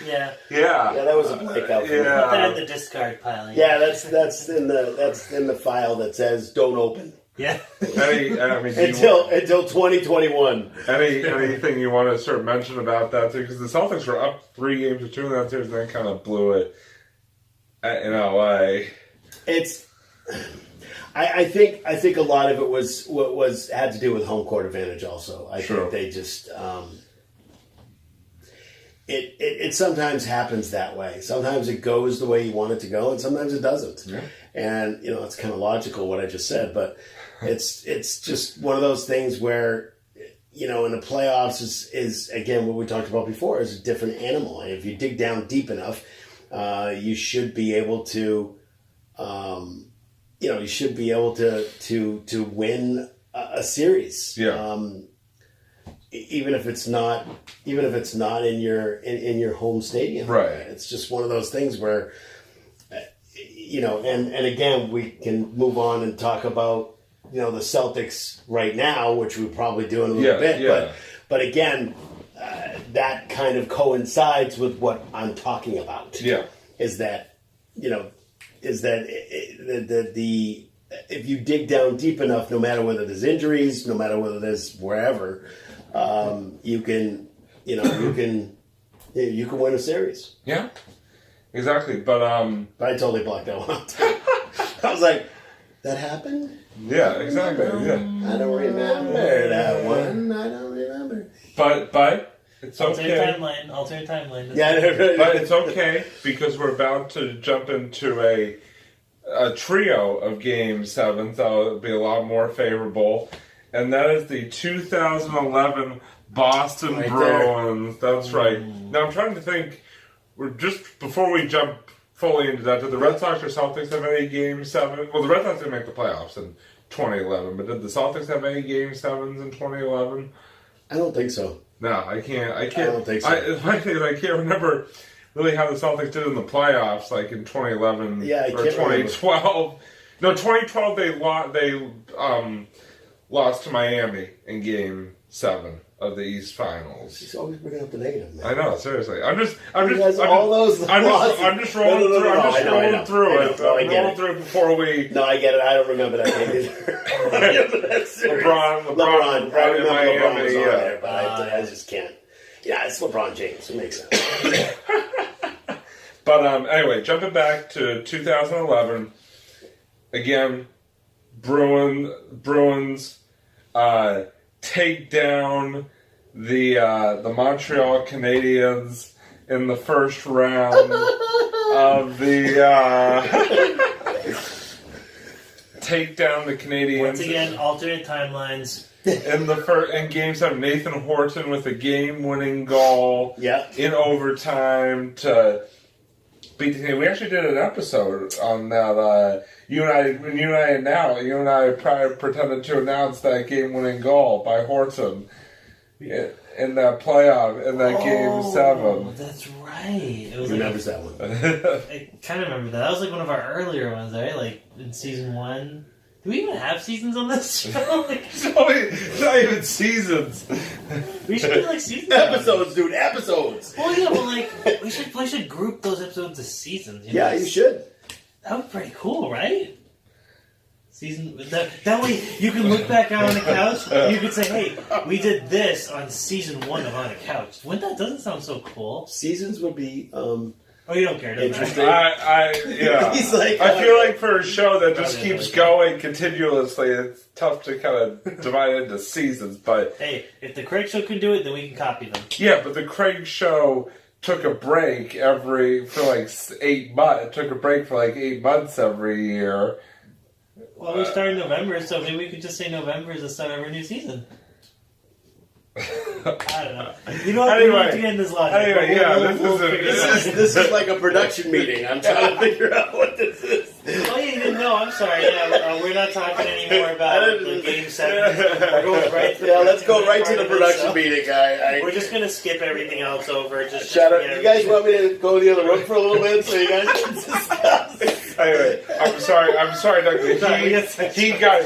Yeah. Yeah. Yeah, that was a blank out for me. Put that in the discard pile. Yeah, that's in the file that says don't open. Yeah. Until 2021. Anything you want to sort of mention about that too? Because the Celtics were up 3 games to 2 in that series, and then kind of blew it in LA. I think a lot of it was had to do with home court advantage. Also, I think they just it sometimes happens that way. Sometimes it goes the way you want it to go, and sometimes it doesn't. Yeah. And it's kind of logical what I just said, but it's just one of those things where in the playoffs is again what we talked about before, is a different animal. And if you dig down deep enough, you should be able to to win a series. Yeah. Even if it's not in your home stadium. Right. It's just one of those things where and again we can move on and talk about the Celtics right now, which we'll probably do in a little bit. Yeah. But again, that kind of coincides with what I'm talking about. Yeah. Is that if you dig down deep enough, no matter whether there's injuries, no matter whether there's wherever, you can win a series. Yeah. Exactly. But I totally blocked that one out. I was like, that happened? Yeah, exactly. Yeah. I don't remember that one. I don't remember. But it's okay. Alternate timeline. Yeah, But it's okay because we're about to jump into a trio of Game 7s that will be a lot more favorable. And that is the 2011 Boston Right Bruins. That's right. Now I'm trying to think, we're just before we jump fully into that, did the Red Sox or Celtics have any Game 7? Well, the Red Sox didn't make the playoffs in 2011, but did the Celtics have any Game 7s in 2011? I don't think so. No, I can't. I don't think so. My thing is, I can't remember really how the Celtics did in the playoffs, like in 2011 or 2012. No, 2012 they lost to Miami in Game 7 of the East Finals. He's always bringing up the negative, man. I know, seriously. I'm just rolling through it. No, I get rolling it. through it before we. No, I get it. I don't remember that game either. LeBron I in remember Miami. LeBron was on Yeah. there, but I just can't. Yeah, it's LeBron James. It makes sense. But anyway, jumping back to 2011, again, Bruins take down the Montreal Canadiens in the first round of the take down the Canadiens. Once again, alternate timelines. In Game 7, Nathan Horton with a game-winning goal in overtime to beat the Canadiens. We actually did an episode on that. You and I pretended to announce that game-winning goal by Horton in that playoff, in that Game 7. That's right. It was Remembers that one. I kind of remember that. That was like one of our earlier ones, right? Like in season 1. Do we even have seasons on this show? It's not even seasons. We should do like seasons. Episodes, dude. Episodes. Well, yeah, well, like we should group those episodes as seasons. Yeah, you should. That would be pretty cool, right? Season that way you can look back out on the couch. You could say, "Hey, we did this on season 1 of On the Couch." That doesn't sound so cool. Seasons would be. Oh, you don't care, doesn't Interesting. Yeah. He's like, I feel like for a show that just keeps going continuously, it's tough to kind of divide it into seasons. But hey, if the Craig Show can do it, then we can copy them. yeah, but the Craig Show took a break for like 8 months. Took a break for like 8 months every year. Well, we start in November, so maybe we could just say November is the start of our new season. I don't know. You know what? We don't have to get in this logic. Anyway, This is like a production meeting. I'm trying to figure out what this is. Oh, you didn't know. I'm sorry. Yeah, we're not talking anymore about the Game 7. We're going right to let's go right to the production meeting. We're just going to skip everything else over. Just shut up. You guys want me to go to the other room for a little bit so you guys can discuss? Anyway, I'm sorry, Doug. He got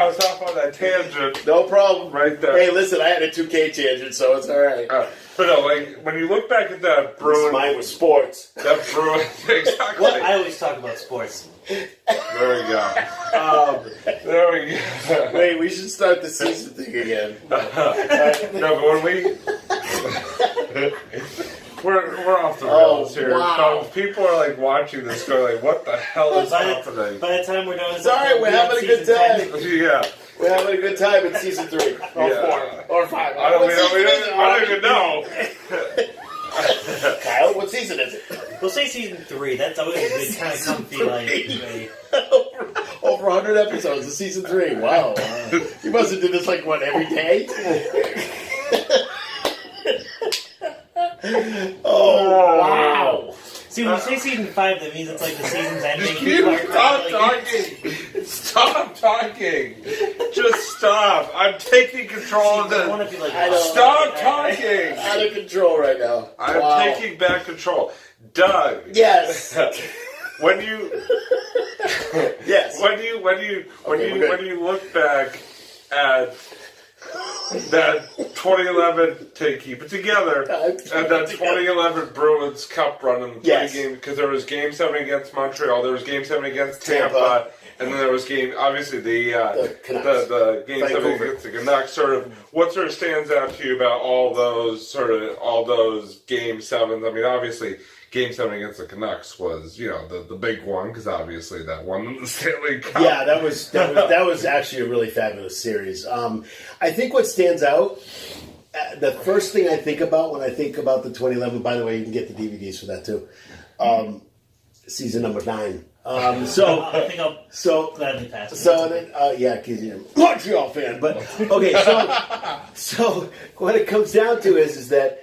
us off on that tangent. No problem. Right there. Hey, listen, I had a 2K tangent, so it's all right. But no, like when you look back at that Bruin, mine was sports. That Bruin, exactly. Well, I always talk about sports. There we go. There we go. Wait, we should start the season thing again. No, but when we we're off the rails here. Wow. So people are like watching this, going like, "What the hell is happening?" By the time we're done, it's all right. We're having a good time. Yeah. We're having a good time in season 3 or 4 or 5. I don't even know. Kyle, what season is it? We'll say season 3. That's always a good kind of comfy like. Over 100 episodes of season 3. Wow. You must have did this like what every day. Oh wow. See, when you say season 5, that means it's like the season's ending. Stop talking! Just stop! I'm taking control of this. Stop talking! Out of control right now. I'm taking back control. Doug. Yes. When you look back at that 2011, to keep it together, and that 2011 Bruins Cup run in the game, because there was Game 7 against Montreal, there was Game 7 against Tampa, and then there was the Game 7 against the Canucks. What stands out to you about all those Game 7s? I mean, obviously, Game 7 against the Canucks was, the big one, because obviously that won the Stanley Cup. Yeah, that was actually a really fabulous series. I think what stands out, the first thing I think about when I think about the 2011, by the way, you can get the DVDs for that too, season number 9. I think I'll gladly pass. Because Montreal fan. But okay, so what it comes down to is that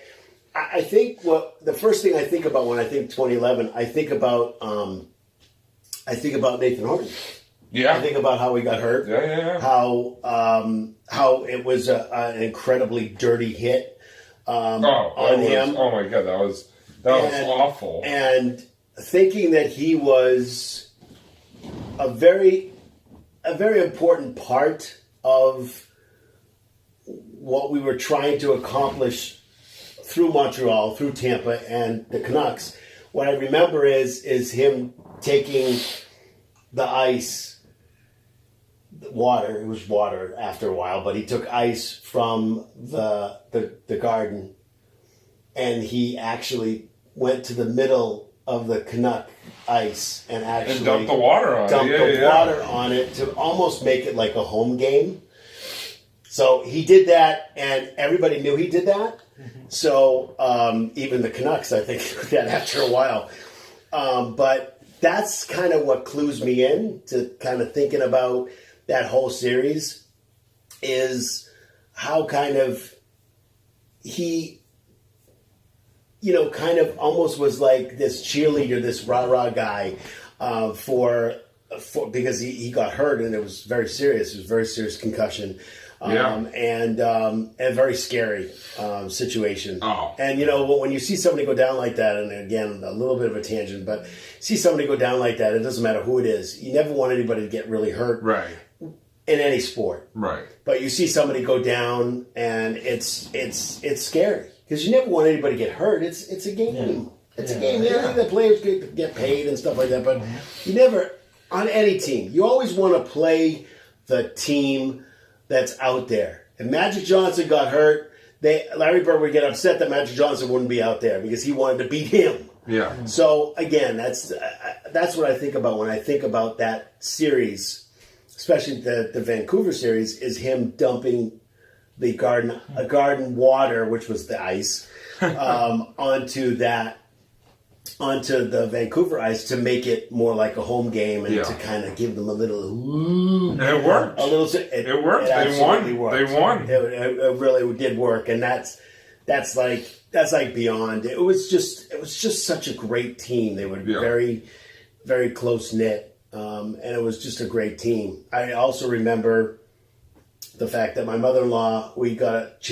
I think the first thing I think about when I think 2011, I think about Nathan Horton. Yeah. I think about how he got hurt. Yeah. How it was an incredibly dirty hit on him. Oh my God, that was awful. And thinking that he was a very important part of what we were trying to accomplish through Montreal, through Tampa, and the Canucks. What I remember is him taking the ice, water. It was water after a while, but he took ice from the garden, and he actually went to the middle of the Canuck ice and actually dumped the water on water on it to almost make it like a home game. So he did that, and everybody knew he did that. So even the Canucks, I think, did that after a while. But that's kind of what clues me in to kind of thinking about that whole series, is how kind of he, kind of almost was like this cheerleader, this rah-rah guy for because he got hurt, and it was very serious. It was a very serious concussion. And a very scary situation. Oh. And when you see somebody go down like that, and again, a little bit of a tangent, but see somebody go down like that, it doesn't matter who it is. You never want anybody to get really hurt, right? In any sport, right? But you see somebody go down, and it's scary because you never want anybody to get hurt. It's a game. Yeah. It's a game. Yeah, the players get paid and stuff like that, but you never on any team. You always want to play the team that's out there. If Magic Johnson got hurt, Larry Bird would get upset that Magic Johnson wouldn't be out there because he wanted to beat him. Yeah. So again, that's what I think about when I think about that series, especially the Vancouver series, is him dumping garden water, which was the ice, onto the Vancouver ice to make it more like a home game and to kind of give them a little. Ooh, and it worked. It worked. They won. Worked. They won. It really did work, and that's like beyond. It was just such a great team. They were very, very close knit, and it was just a great team. I also remember the fact that my mother-in-law, she got a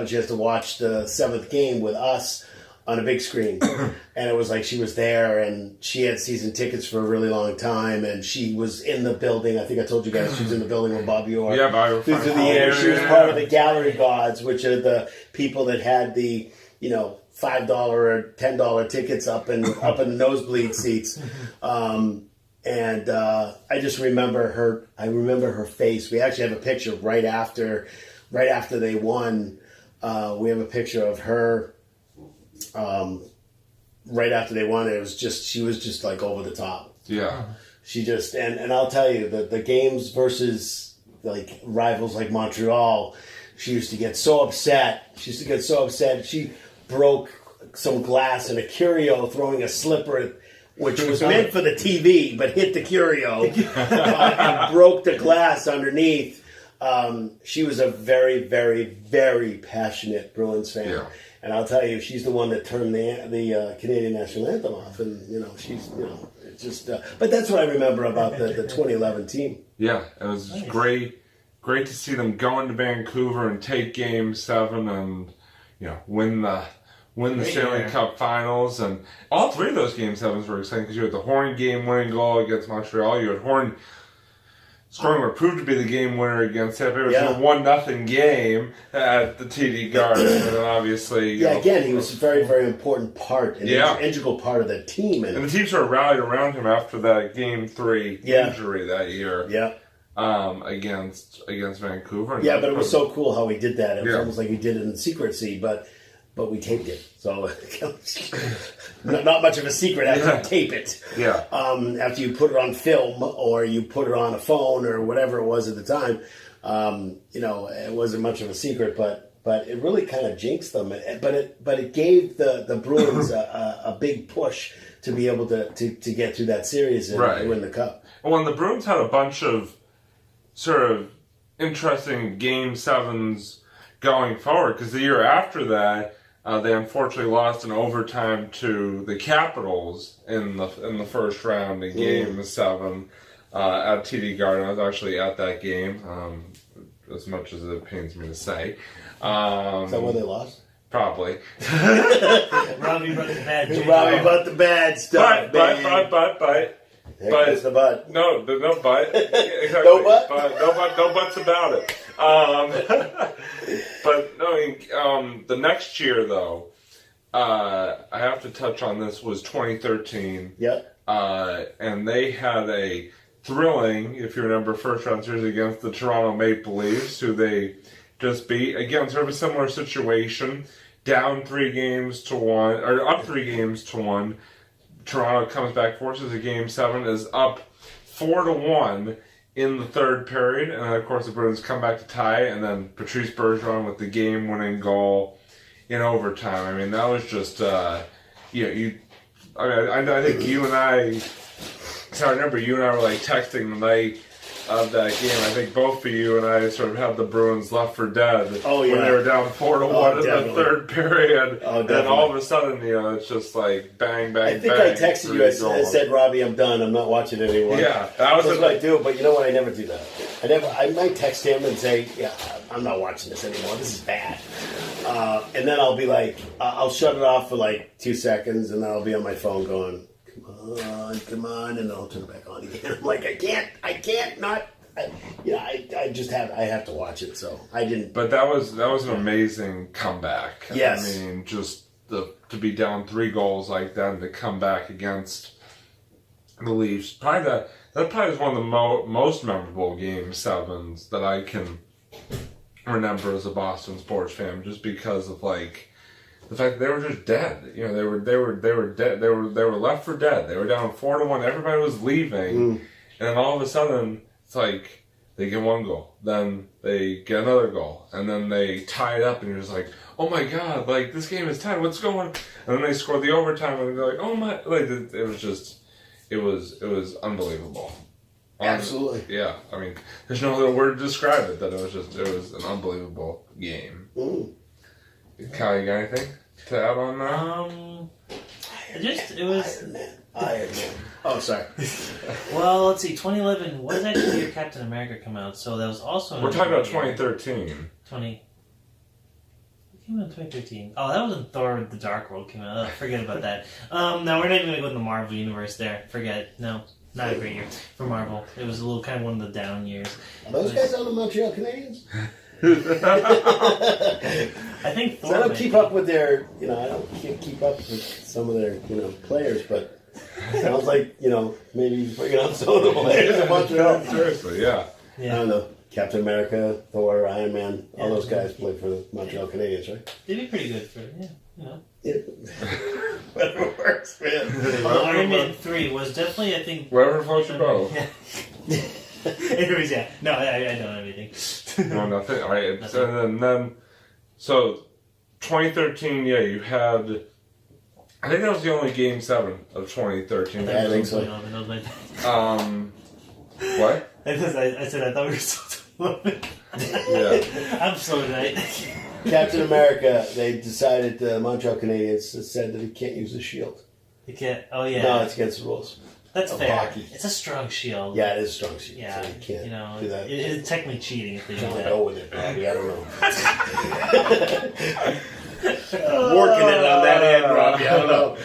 chance to watch the 7th game with us on a big screen. And it was like she was there, and she had season tickets for a really long time, and she was in the building. I think I told you guys she was in the building with Bobby Orr. Yeah, Bobby through the air. She was part of the gallery gods, which are the people that had the, $5 or $10 tickets up in the nosebleed seats. And I just remember her. I remember her face. We actually have a picture right after they won. We have a picture of her right after they won. She was just like over the top. Yeah. She just and I'll tell you that the games versus like rivals like Montreal, she used to get so upset. She broke some glass in a curio throwing a slipper, which was meant for the TV, but hit the curio and broke the glass underneath. She was a very, very, very passionate Bruins fan. Yeah. And I'll tell you, she's the one that turned the Canadian national anthem off. And, she's, it's just... but that's what I remember about the 2011 team. Yeah, it was great to see them go into Vancouver and take Game 7 and, win the Stanley Cup Finals. And all 3 of those Game 7s were exciting because you had the Horn game-winning goal against Montreal. You had Horn scoring what proved to be the game winner against Tampa. It was a 1-0 game at the TD Garden, and then obviously... again, he was a very, very important part, an integral part of that team. And the team sort of rallied around him after that Game 3 injury that year against Vancouver. Yeah, but it was so cool how he did that. It was almost like he did it in secrecy, but we taped it. So not much of a secret after you tape it. Yeah. After you put it on film or you put it on a phone or whatever it was at the time, it wasn't much of a secret, but it really kind of jinxed them. But it gave the Bruins a big push to be able to get through that series and win the cup. Well, and the Bruins had a bunch of sort of interesting Game 7s going forward, because the year after that, they unfortunately lost in overtime to the Capitals in the first round in Game 7 at TD Garden. I was actually at that game, as much as it pains me to say. Is that where they lost? Probably. Robbie brought the bad stuff. But the butt. No but. Exactly. No butt? No buts about it. But no, the next year though, I have to touch on this, was 2013. Yep. And they had a thrilling, if you remember, first round series against the Toronto Maple Leafs, who they just beat. Again, sort of a similar situation. Down 3-1, or up 3-1. Toronto comes back, forces a Game 7, is up 4-1 in the third period, and then of course the Bruins come back to tie, and then Patrice Bergeron with the game-winning goal in overtime. I mean, that was just, I think you and I, so I remember you and I were like texting the night of that game. I think both of you and I sort of had the Bruins left for dead. Oh, yeah. When they were down 4-1 in the third period. Oh, and then all of a sudden, it's just like bang, bang, I think bang. I texted you. I said, Robbie, I'm done. I'm not watching it anymore. Yeah. That's what I do, but you know what? I never do that. I might text him and say, I'm not watching this anymore. This is bad. And then I'll be like, I'll shut it off for like 2 seconds, and then I'll be on my phone going, come on, and then I'll turn it back on again. I'm like, I can't not. I have to watch it, so I didn't. But that was an amazing comeback. Yes. I mean, just to be down 3 goals like that and to come back against the Leafs. That probably is one of the most memorable Game 7s that I can remember as a Boston sports fan, just because of like the fact that they were just dead. They were dead. They were left for dead. They were down 4-1. Everybody was leaving, and then all of a sudden it's like They get one goal, then they get another goal, and then they tie it up, and you're just like, oh my god, like, this game is tied, what's going on? And then they score the overtime, and they're like, oh my, like, it was just, it was unbelievable. Absolutely. Yeah, I mean, there's no other word to describe it, that it was an unbelievable game. Kyle, you got anything to add on that? It was... Iron Man. Oh, sorry. Well, let's see, 2011, when did that year Captain America come out? So that was also... We're talking about 2013. It came out in 2013. Oh, that was when Thor The Dark World came out. Oh, forget about that. No, we're not even going to go in the Marvel universe there. Forget. No, not a great year for Marvel. It was a little kind of one of the down years. Are those guys on the Montreal Canadiens? I think Thor... So I don't keep up with their, I don't keep up with some of their, players, but sounds like, maybe bringing up some of the players in Montreal. Seriously, yeah. I don't know. Captain America, Thor, Iron Man, all those guys played for the Montreal Canadiens, right? They'd be pretty good for it, Yeah. Whatever works, man. Iron Man 3 was definitely, I think... Wherever floats your boat. Yeah. Anyways, yeah. No, I don't have anything. No, nothing. All right. And then, so 2013, yeah, you had. I think that was the only Game 7 of 2013. I think so. What? I said I thought we were still talking. Yeah. I'm so tonight. Captain America, they decided the Montreal Canadiens said that he can't use the shield. You can't. Oh yeah. No, it's against the rules. That's of fair. hockey. It's a strong shield. Yeah, it is a strong shield. Yeah, so you can't do that. It's technically cheating if they do that. Go with it, Robbie. I don't know. Working it on that end, Robbie. I don't know.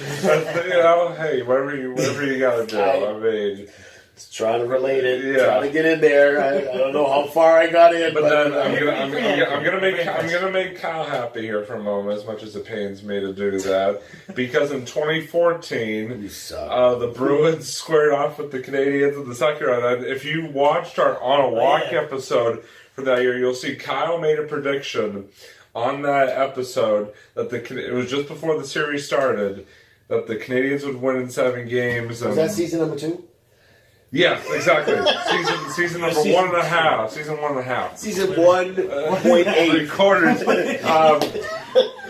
Hey, whatever you gotta do. I mean, just trying to relate it. Trying to get in there. I don't know how far I got in, but then I'm gonna make Kyle happy here for a moment, as much as it pains me to do that, because in 2014, the Bruins squared off with the Canadiens in the second round. And if you watched our On a Walk episode for that year, you'll see Kyle made a prediction on that episode that it was just before the series started that the Canadiens would win in 7 games. Was that season number 2? Yeah, exactly. Season number 1.5. Season 1.5. Season 1.8. 3 quarters.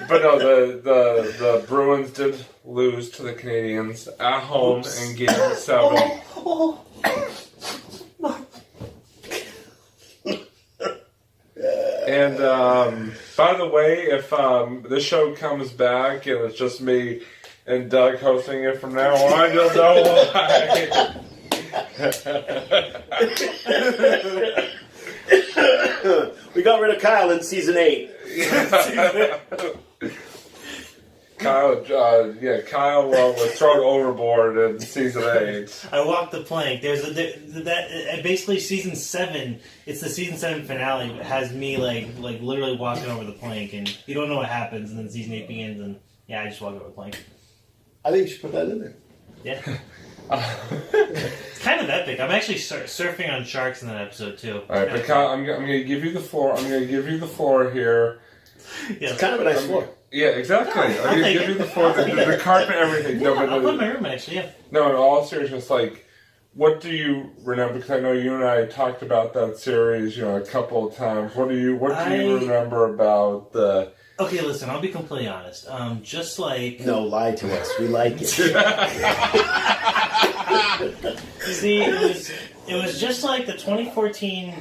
But no, the Bruins did lose to the Canadiens at home in Game 7. And by the way, if this show comes back and it's just me and Doug hosting it from now on, you'll know why. We got rid of Kyle in season 8. Kyle was thrown overboard in season 8. I walked the plank. Basically season 7. It's the season 7 finale. Has me like literally walking over the plank, and you don't know what happens, and then season 8 begins, and I just walk over the plank. I think you should put that in there. Yeah. It's kind of epic. I'm actually surfing on sharks in that episode too. All right, but Kyle, I'm going to give you the floor. I'm going to give you the floor here. Yeah. It's kind of a nice floor. Yeah, exactly. I'm going to give you the floor, the carpet, everything. Yeah, I'll put my room actually. Yeah. No, in all seriousness, what do you remember? Because I know you and I talked about that series, a couple of times. What do you remember about the? Okay, listen, I'll be completely honest. Just like... No, lie to us. We like it. See, it was just like the 2014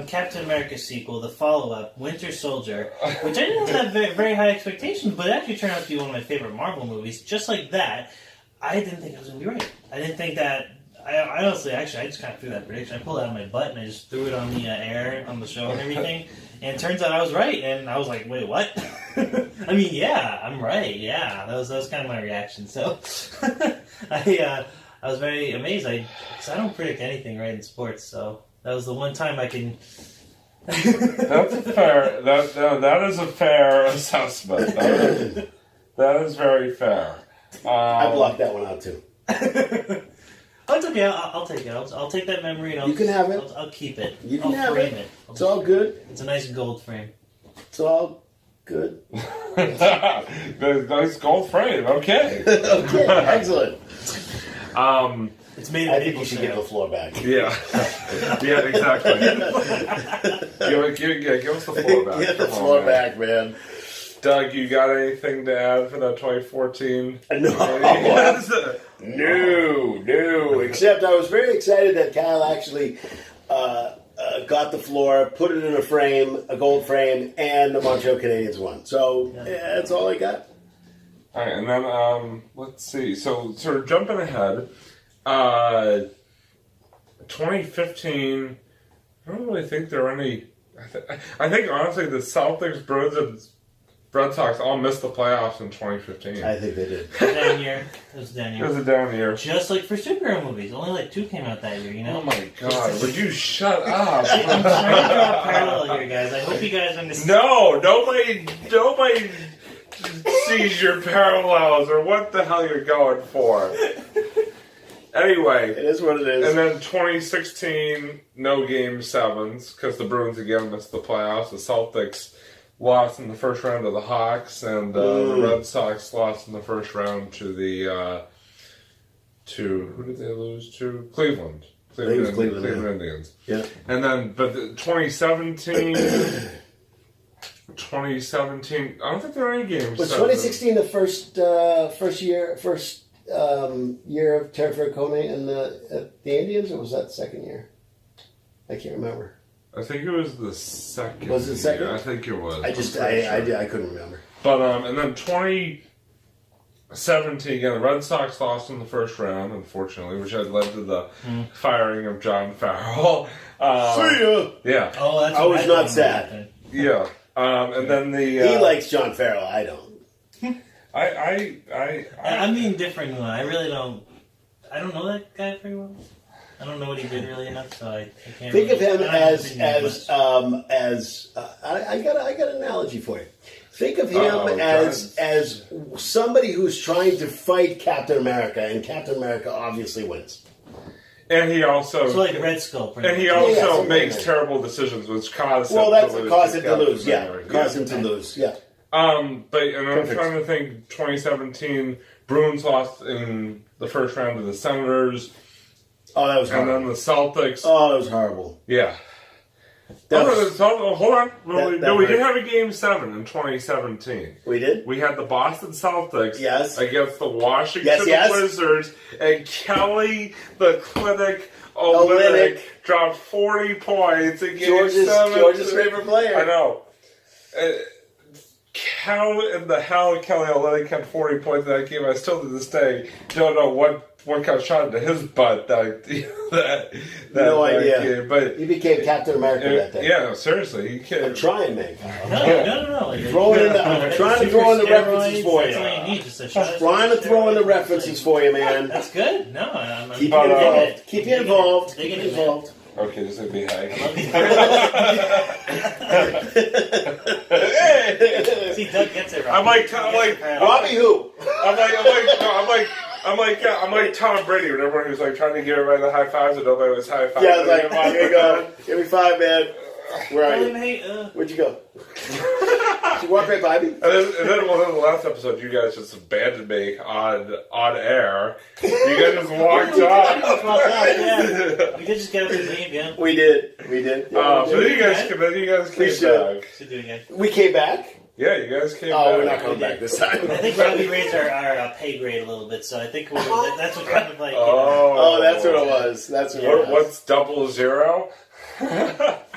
Captain America sequel, the follow-up, Winter Soldier, which I didn't have very, very high expectations, but it actually turned out to be one of my favorite Marvel movies. Just like that, I didn't think I was going to be right. I didn't think that... I honestly, I just kind of threw that prediction. I pulled it out of my butt and I just threw it on the air, on the show and everything. And it turns out I was right. And I was like, wait, what? I mean, yeah, I'm right. Yeah, that was kind of my reaction. So I was very amazed. Because I don't predict anything right in sports. So that was the one time I can... That's a fair... That is a fair assessment. That is very fair. I blocked that one out too. Oh, it's okay. I'll take it. I'll take that memory and you can have it. I'll keep it. You can I'll frame it. It's all good. It's a nice gold frame. It's all good. Nice gold frame. Okay. Okay. Excellent. It's made of I think maple you should give syrup. the floor back. Yeah. Yeah, exactly. Give us the floor back. Get the Come on, floor man. back, man. Doug, you got anything to add for that 2014? No. No. Except I was very excited that Kyle actually got the floor, put it in a frame, a gold frame, and the Montreal Canadiens won. So that's all I got. All right, and then let's see. So, sort of jumping ahead, 2015. I don't really think there are any. I think honestly, the Celtics, Bruins, and Red Sox all missed the playoffs in 2015. I think they did. Down year. It was a down It year. was a down year. Just like for superhero movies, only like 2 came out that year. You know. Oh my God! Would you shut up? I'm trying to draw a parallel here, guys. I hope you guys understand. No, nobody sees your parallels or what the hell you're going for. Anyway, It is what it is. and then 2016, no Game 7s because the Bruins again missed the playoffs. The Celtics lost in the first round to the Hawks, and the Red Sox lost in the first round to the who did they lose to? Cleveland. Cleveland Indians. Yeah. And then, but 2017, 2017. I don't think there are any games. Was 2016 the first year of Terry Francona and the Indians, or was that the second year? I can't remember. I think it was the second. Was it second? year. I think it was. I couldn't remember. But and then 2017 again, the Red Sox lost in the first round, unfortunately, which had led to the firing of John Farrell. See ya. Yeah, Oh, that's I was what not think sad. happened. yeah. And then the He likes John Farrell. I don't. I'm being different. I really don't. I don't know that guy very well. I don't know what he did really enough, so I can't. Think of really, him I don't have as an opinion I got an analogy for you. Think of him Uh-oh, as somebody who's trying to fight Captain America, and Captain America obviously wins. and he also So like Red Skull, pretty and he much. also something makes like that. terrible decisions, which caused Well, him that's to what lose caused him to Captain lose. Yeah, America. caused him to lose. Yeah. But and I'm Perfect. trying to think. 2017, Bruins lost in the first round to the Senators, Oh, that was and horrible. then the Celtics. Oh, that was horrible. Yeah. That Oh, was- hold on. that We did hurt. have a Game 7 in 2017. We did. We had the Boston Celtics Yes. against the Washington Yes. Wizards, and Kelly the Clinic Olynyk dropped 40 points in Game 7. George's favorite player. I know. How in the hell Kelly Olynyk had 40 points in that game? I still to this day don't know what got shot into his butt that No idea. game. But He became Captain America that day. yeah, no, seriously, he I'm can't. trying, man. No. Like, I'm trying to throw in the references for That's all you you. need. Just a shot of Trying to throw in the steroids. references for you, man. That's good. No, I'm Keep But, you involved. it. Keep you involved. Digging Keep you it, man. involved. Okay, just like be high. See, Doug gets it right. I'm like Robbie who? I'm like Tom Brady when everyone was like trying to give everybody the high fives and nobody was high fiving. Yeah, I was like, here you go. Give me 5, man. Where are you? Where'd you go? Did you walk right by me? And then well, in the last episode, you guys just abandoned me on air. You guys just walked off. Yeah. We did just get up and leave, yeah. We did. Yeah, we So did. then you guys came back. Should do it again. We came back. Yeah, you guys came Oh, back. we're not coming back this time. I think Robbie raised our pay grade a little bit, so I think that's what kind of like. Oh, that's what it was. That's what it was. What's 00?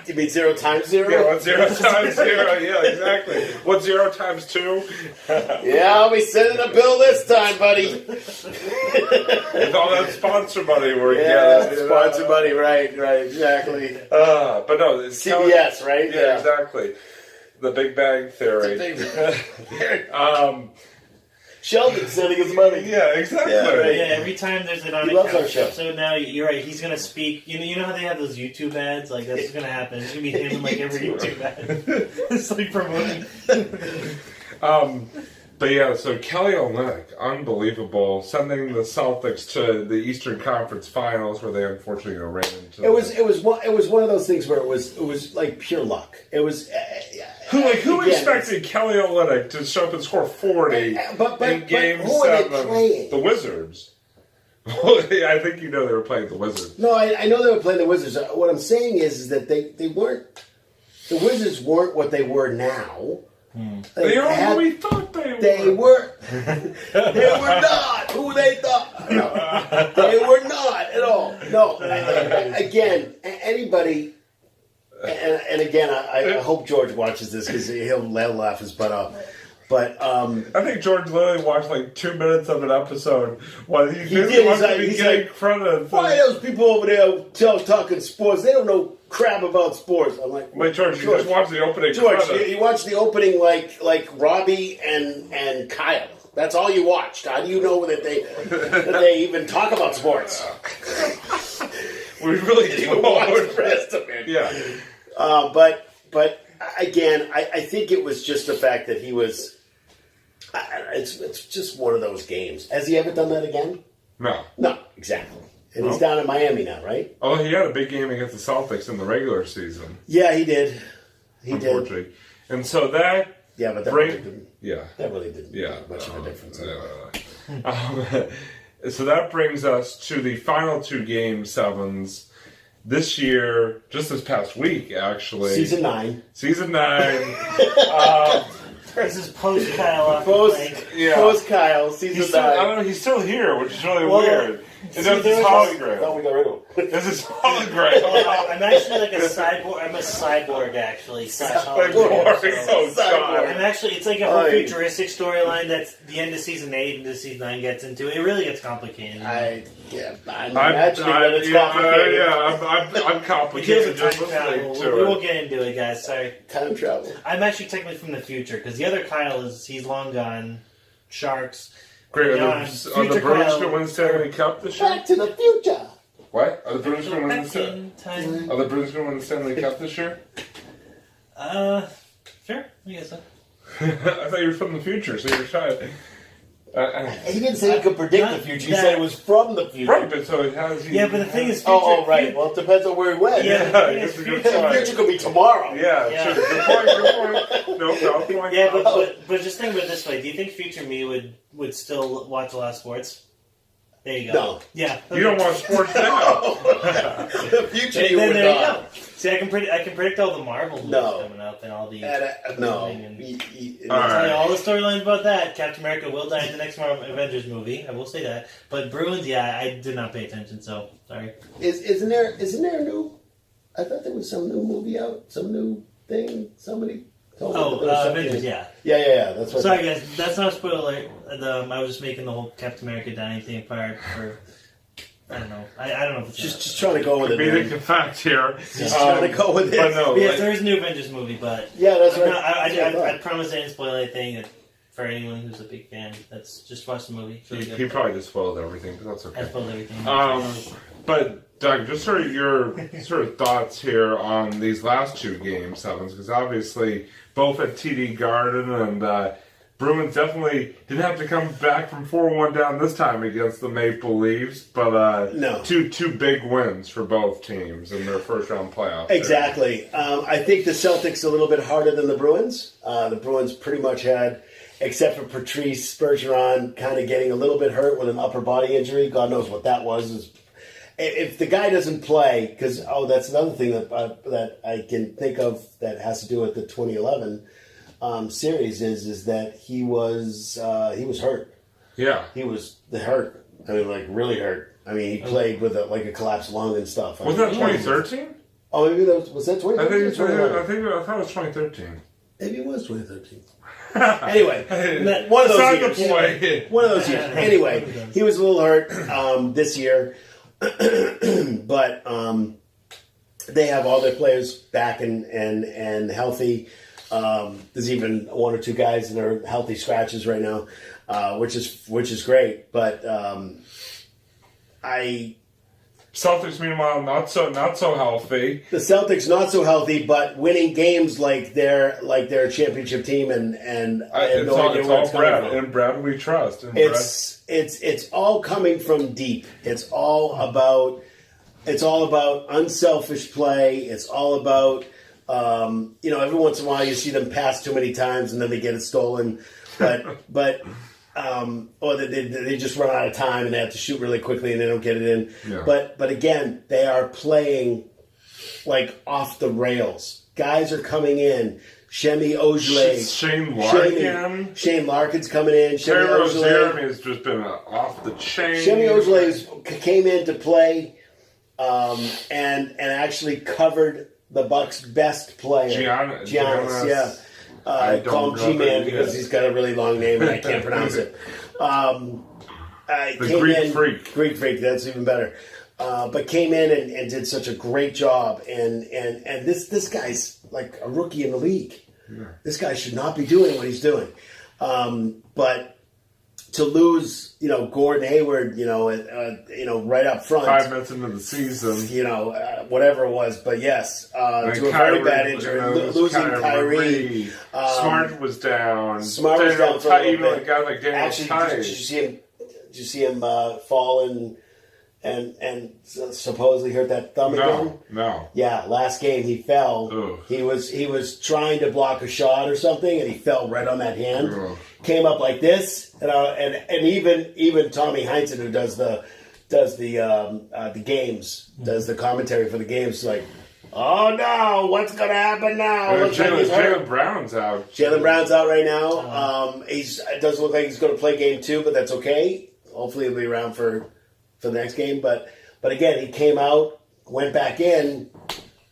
You mean 0 times 0? Yeah, what's 0 times 0? Yeah, exactly. What's 0 times 2? Yeah, I'll be sending a bill this time, buddy. With all that sponsor money we're Yeah, getting. sponsor money, right, exactly. But no, it's CBS, right? Yeah, exactly. The Big Bang Theory. Sheldon's sending us money. Yeah, exactly. Yeah, right. Yeah, every time there's an on He loves our show. episode now, you're right. He's gonna speak. You know how they have those YouTube ads? Like that's what's gonna happen. It's gonna be him in like every YouTube ad. It's like promoting. But yeah, so Kelly Olynyk, unbelievable, sending the Celtics to the Eastern Conference Finals, where they unfortunately ran into. It was one of those things where it was like pure luck. It was Who again, expected Kelly Olynyk to show up and score 40 But in Game who are they 7? playing? The Wizards. I think you know they were playing the Wizards. No, I know they were playing the Wizards. What I'm saying is that they weren't. The Wizards weren't what they were now. They are what we thought they were. They were. They were not who they thought. No, they were not at all. No. Again, anybody. And again, I hope George watches this because he'll laugh his butt off. But I think George literally watched like 2 minutes of an episode while he did. wants to be He's getting like, credit. why are those people over there talking sports? They don't know crap about sports. I'm like, wait, George, you just watched the opening. George, credit. you watched the opening like Robbie and Kyle. That's all you watched. How do you know that they even talk about sports? We really Didn't do even watch the rest of it. Yeah. But again, I think it was just the fact that he was. It's just one of those games. Has he ever done that again? No. No, exactly. And he's down in Miami now, right? Oh, he had a big game against the Celtics in the regular season. Yeah, he did. Unfortunately. And so that. Yeah, but that bring, really didn't. Yeah. That really didn't make much of a difference. So that brings us to the final 2 Game 7s this year, just this past week, actually. Season 9. Season 9. This is post Kyle. Post Kyle, season 9. I don't know, he's still here, which is really weird. This is I hologram. thought we got rid of him. This is hologram. I'm actually like a cyborg. I'm a cyborg, actually. I'm actually. It's like a whole futuristic storyline that's the end of season 8 and season 9 gets into. It really gets complicated. I'm imagining that it's complicated. I'm complicated just listening to we it. won't get into it, guys. Sorry. Time travel. I'm actually technically from the future because the other Kyle he's long gone. Sharks. Great. Are the Bruins going to win the Stanley Cup this year? Back to the future. What? Are the Bruins going to win the Stanley Cup this year? Sure. I guess so. I thought you were from the future, so you're shy. He didn't say he could predict the future. He said it was from the future. Right, but so it has. Yeah, but the thing is, right. Well, it depends on where he went. Yeah, that's a good point. The future could be tomorrow. Yeah, sure. Good point. No, valid point. Yeah, but just think about it this way: do you think future me would still watch a lot of sports? There you go. No. Yeah. You don't watch sports now. The future you then would there not. you go. See, I can predict all the Marvel movies coming up and all the no. I'll tell you all the storylines about that. Captain America will die in the next Marvel Avengers movie. I will say that. But Bruins, I did not pay attention, so sorry. Isn't there a new? I thought there was some new movie out, some new thing. Somebody told me. that there was something. Avengers, yeah. Yeah. That's what. Sorry, guys. That's not a spoiler. I was just making the whole Captain America dying thing apart for. I don't know. I don't know if it's just trying to go with it. Comedic effect here. Just trying to go with it. But no, yes, there is a new Avengers movie, but yeah, that's right. I promise I didn't spoil anything. For anyone who's a big fan, that's just watch the movie. It's really good. He probably just spoiled everything, but that's okay. I spoiled everything. But Doug, just sort of your thoughts here on these last 2 Game 7s, because obviously both at TD Garden and Bruins definitely didn't have to come back from 4-1 down this time against the Maple Leafs, but no. two big wins for both teams in their first round playoff. Exactly. I think the Celtics a little bit harder than the Bruins. The Bruins pretty much had, except for Patrice Bergeron kind of getting a little bit hurt with an upper body injury. God knows what that was. If the guy doesn't play, because that's another thing that I can think of that has to do with the 2011 series is that he was hurt. Yeah, he was hurt. I mean, like really hurt. I mean, he played with a collapsed lung and stuff. Was that 2013? Oh, maybe was that 2013? I thought it was 2013. Maybe it was 2013. Anyway, one of those years. One of those years. Anyway, he was a little hurt this year, but they have all their players back and healthy. There's even 1 or 2 guys that are healthy scratches right now, which is great. But Celtics, meanwhile, not so healthy. The Celtics not so healthy, but winning games like they're a championship team, and it's all Brad, and Brad we trust. And it's all coming from deep. It's all about unselfish play. It's all about every once in a while you see them pass too many times and then they get it stolen, but or they just run out of time and they have to shoot really quickly and they don't get it in. Yeah. But again, they are playing like off the rails. Guys are coming in. Shemi Ojale. Shane Larkin. Shane Larkin's coming in. Terry Shemi Rozier Ojale. has just been off the chain. Shemi Ojale came in to play and actually covered the Bucks' best player. Giannis, yeah. I call him G-Man because he's got a really long name and I can't pronounce it. The Greek Freak. Greek Freak, that's even better. But came in and did such a great job. And this guy's like a rookie in the league. Yeah. This guy should not be doing what he's doing. But to lose, Gordon Hayward, right up front. 5 minutes into the season. Whatever it was. But yes, to a very bad injury. Losing Kyrie. Smart was down. Smart was down for a little even bit. a guy like Daniel Actually, did you see him fall and supposedly hurt that thumb again? No. Yeah, last game he fell. Ugh. He was trying to block a shot or something, and he fell right on that hand. Ugh. Came up like this, and even Tommy Heinsohn, who does the games, does the commentary for the games, like, oh no, what's gonna happen now? Jaylen Brown's out. Jaylen Brown's out right now. It doesn't look like he's going to play game 2, but that's okay. Hopefully he'll be around for the next game. But again, he came out, went back in,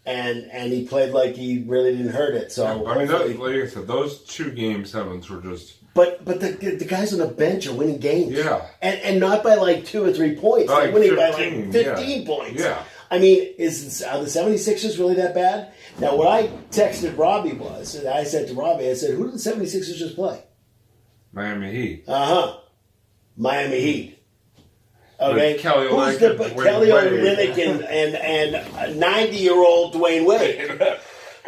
and he played like he really didn't hurt it. So I mean, like I said, those 2 game 7s were just. But the guys on the bench are winning games. Yeah. And not by like 2 or 3 points. They're winning 15, by like 15 points. Yeah. I mean, are the 76ers really that bad? Now, what I texted Robbie was, and I said to Robbie, I said, who did the 76ers just play? Miami Heat. Miami Heat. Okay, Kelly who's Olynyk, Kelly Olynyk and 90-year-old Dwayne Wade?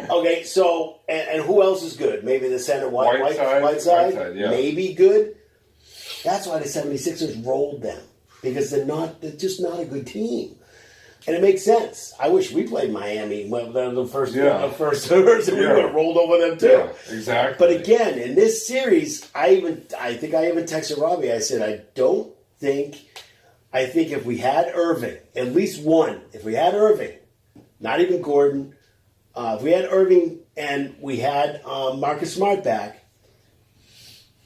Okay, so and who else is good? Maybe the center Whiteside, yeah. Maybe good. That's why the 76ers rolled them, because they're just not a good team. And it makes sense. I wish we played Miami the first we would have rolled over them too. Yeah, exactly. But again, in this series, I think I even texted Robbie. I said, I think if we had Irving, at least one, if we had Irving, not even Gordon, if we had Irving and we had Marcus Smart back,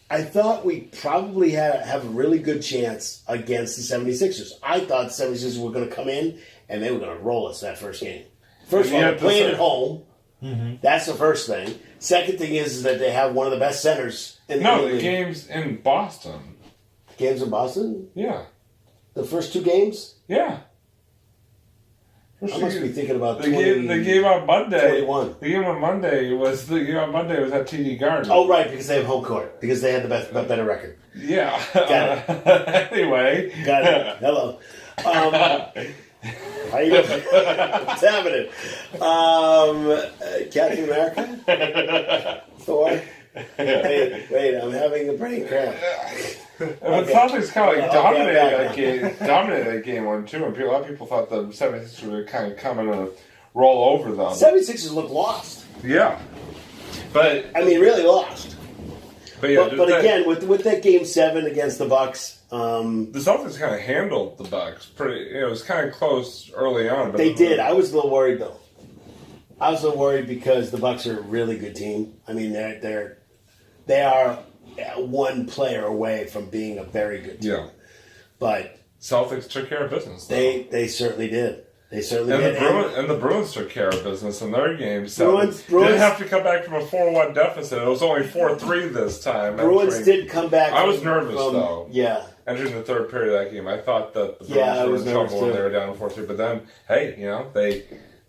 I thought we probably have a really good chance against the 76ers. I thought the 76ers were going to come in and they were going to roll us that first game. First of all, they're playing at home. Mm-hmm. That's the first thing. Second thing is that they have one of the best centers in the league. The game's in Boston. Games in Boston? Yeah. The first 2 games? Yeah. I must be thinking about the game on Monday. 21. The game on Monday was at TD Garden. Oh, right, because they have home court. Because they had the better record. Yeah. Got it. Anyway. Got it. Hello. How you doing? What's happening? Captain America? Thor? Hey, wait, I'm having a brain cramp. But Celtics kind of dominated that game 1-2, and a lot of people thought the 76ers were kind of coming to roll over them. 76ers look lost. Yeah. But I mean, really lost. But again, with that game 7 against the Bucks, the Celtics kind of handled the Bucks pretty. It was kind of close early on. But they did. I was a little worried though. I was a little worried because the Bucks are a really good team. I mean, they are one player away from being a very good team. Yeah. But Celtics took care of business. They certainly did. They certainly did. And the Bruins took care of business in their game. Bruins didn't have to come back from a 4-1 deficit. It was only 4-3 this time. Bruins did come back. I was nervous, though. Yeah. Entering the third period of that game, I thought that the Bruins were in trouble when they were down 4-3. But then, hey,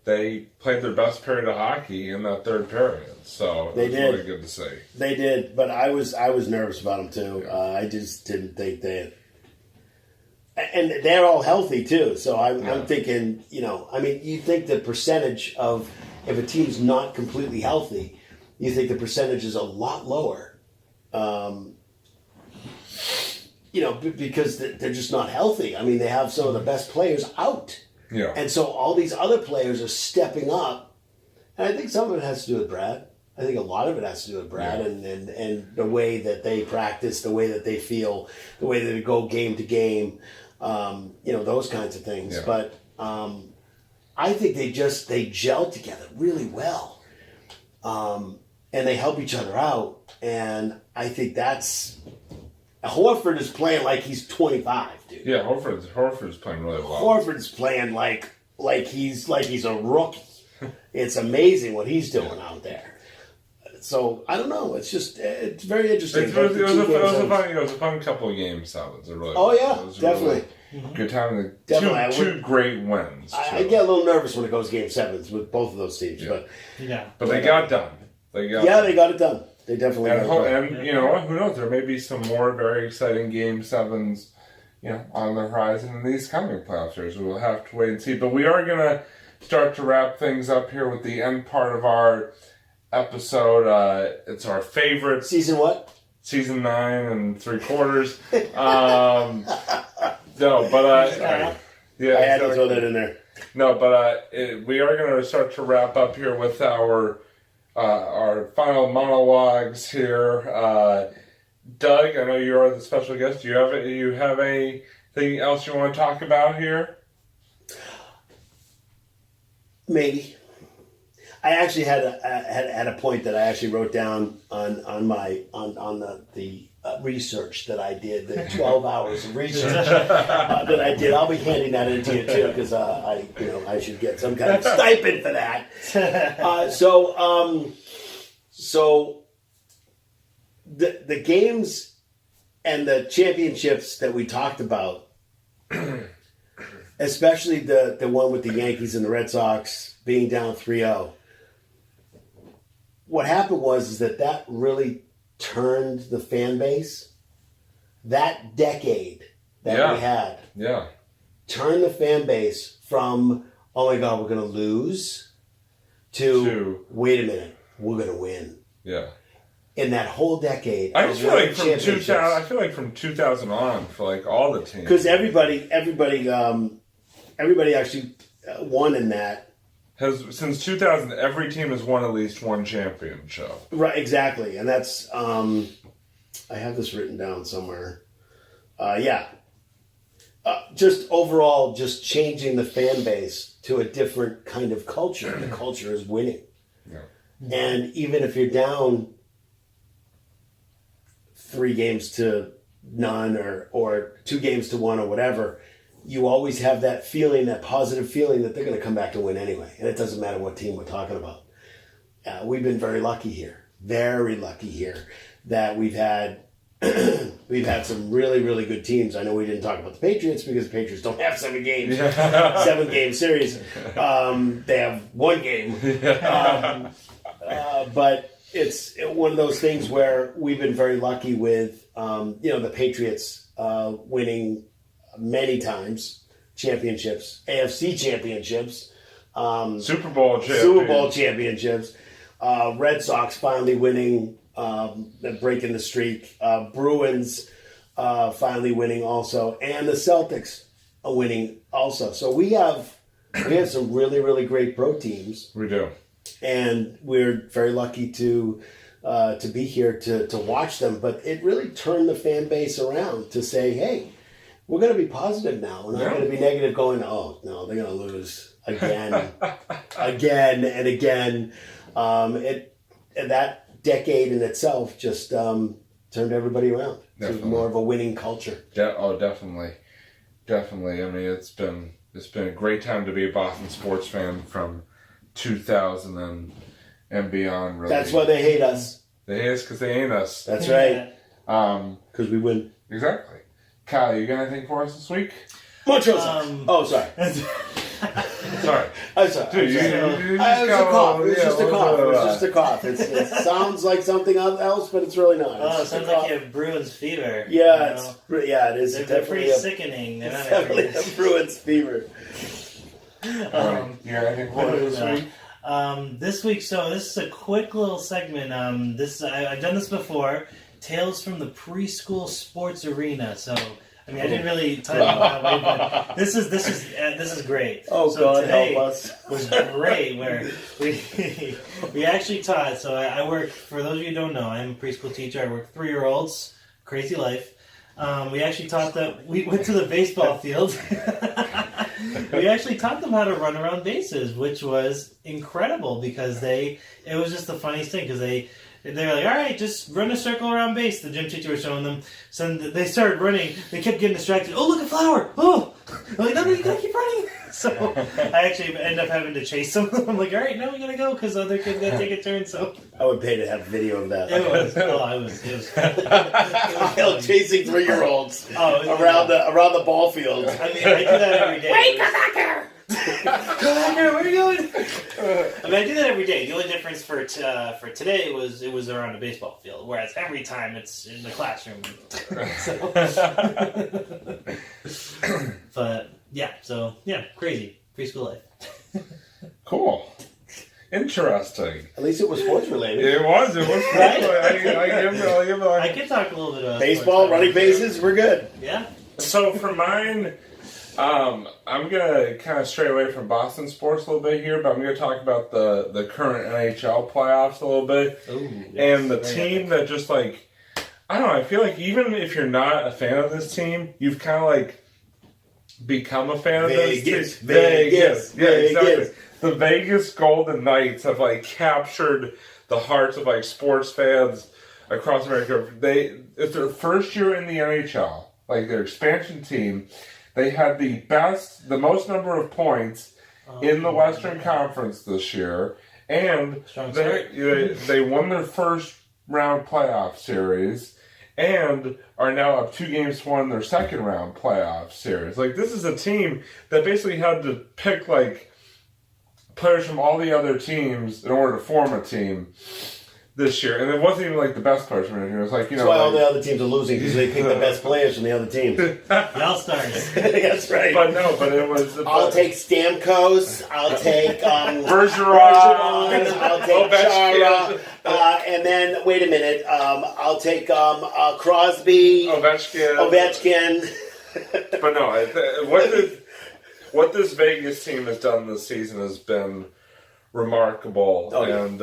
they played their best period of hockey in that third period. So it was really good to see. They did, but I was nervous about them too. Yeah. I just didn't think they. And they're all healthy too, so I'm thinking, you think the percentage of if a team's not completely healthy, you think the percentage is a lot lower. Because they're just not healthy. I mean, they have some of the best players out. Yeah. And so all these other players are stepping up. And I think some of it has to do with Brad. I think a lot of it has to do with Brad and the way that they practice, the way that they feel, the way that they go game to game, those kinds of things. Yeah. But I think they gel together really well, and they help each other out. And I think Horford is playing like he's 25, dude. Yeah, Horford's playing really well. Horford's playing like he's a rookie. It's amazing what he's doing out there. So I don't know. It's very interesting. It was a fun couple of game sevens. It really. Oh yeah, it was definitely. Really good time. Definitely, two great wins. I get a little nervous when it goes game sevens with both of those teams, but they got done. They got it done. They definitely got it done. And you know what? Who knows? There may be some more very exciting game sevens, on the horizon in these coming playoff series. We'll have to wait and see. But we are gonna start to wrap things up here with the end part of our episode. It's our favorite season. What? Season 9 3/4. No, but I had to throw that in there. No, but we are going to start to wrap up here with our final monologues here. Doug, I know you are the special guest. Do you have anything else you want to talk about here? Maybe. I actually had a point that I actually wrote down on the research that I did, the 12 hours of research that I did. I'll be handing that in to you too, because I should get some kind of stipend for that. So the games and the championships that we talked about, especially the one with the Yankees and the Red Sox being down 3-0. What happened was that really turned the fan base. That decade that we had turned the fan base from, oh my God, we're going to lose, to wait a minute, we're going to win. Yeah. In that whole decade, I just feel like from 2000 on for like all the teams, because everybody actually won in that. Since 2000, every team has won at least one championship. Right, exactly. And that's, I have this written down somewhere. Just overall, just changing the fan base to a different kind of culture. The culture is winning. Yeah. And even if you're down 3-0 or 2-1 or whatever, you always have that feeling, that positive feeling that they're going to come back to win anyway. And it doesn't matter what team we're talking about. We've been very lucky here that we've had some really, really good teams. I know we didn't talk about the Patriots because the Patriots don't have 7 games, 7-game series. They have 1 game. But it's one of those things where we've been very lucky with, the Patriots winning many times championships, AFC championships, Super Bowl championships, Red Sox finally winning, breaking the streak, Bruins finally winning also, and the Celtics are winning also. So we have some really, really great pro teams. We do, and we're very lucky to be here to watch them. But it really turned the fan base around to say, hey, we're going to be positive now. We're not going to be negative going, oh, no, they're going to lose again, again and again. And that decade in itself just turned everybody around to more of a winning culture. Definitely. Definitely. I mean, it's been a great time to be a Boston sports fan from 2000 and beyond, really. That's why they hate us. They hate us because they ain't us. That's right. Because we win. Exactly. Kyle, you got anything for us this week? Montrose. Sorry. Sorry. I'm sorry. Dude, it was just a cough. It sounds like something else, but it's really not. Oh, it sounds like you have Bruins fever. Yeah, it is. They're pretty sickening. It's definitely a Bruins fever. You got anything for us this week? This week, so this is a quick little segment. I've done this before. Tales from the Preschool Sports Arena. So I mean, I didn't really tell you that way, but this is great. Oh, so God, today help us. was great. Where we actually taught. So I work. For those of you who don't know, I'm a preschool teacher. I work 3-year-olds. Crazy life. We actually taught them. We went to the baseball field. We actually taught them how to run around bases, which was incredible because it was just the funniest thing because they're like, all right, just run a circle around base. The gym teacher was showing them. So they started running. They kept getting distracted. Oh, look, a flower. Oh, I'm like, no, you gotta keep running. So I actually end up having to chase them. I'm like, all right, now we gotta go because other kids gotta take a turn. So I would pay to have video of that. it was Kyle chasing 3-year-olds around the ball field. I mean, I do that every day. Wait, come back here! Come back here! Where are you going? I mean, I do that every day. The only difference for today was it was around a baseball field, whereas every time it's in the classroom. But yeah, crazy preschool life. Cool. Interesting. At least it was sports related. It was. Right? I I could talk a little bit about Baseball, sports, running bases, we're good. Yeah. So for mine, I'm gonna kind of stray away from Boston sports a little bit here, but I'm gonna talk about the current NHL playoffs a little bit, and the team that just like, I don't know. I feel like even if you're not a fan of this team, you've kind of like become a fan of this team. Vegas. Yeah, exactly. The Vegas Golden Knights have like captured the hearts of like sports fans across America. It's their first year in the NHL, like their expansion team. They had the most number of points in the Western Conference this year, and they won their first round playoff series, and are now up 2-1 in their second round playoff series. Like, this is a team that basically had to pick like players from all the other teams in order to form a team this year, and it wasn't even like the best players from it. It was like, That's why all the other teams are losing because they pick the best players from the other teams. The All-Stars. That's right. But it was. I'll take Stamkos. I'll take Bergeron. I'll take Chara. And then wait a minute. I'll take Crosby. Ovechkin. But no, what this Vegas team has done this season has been remarkable, and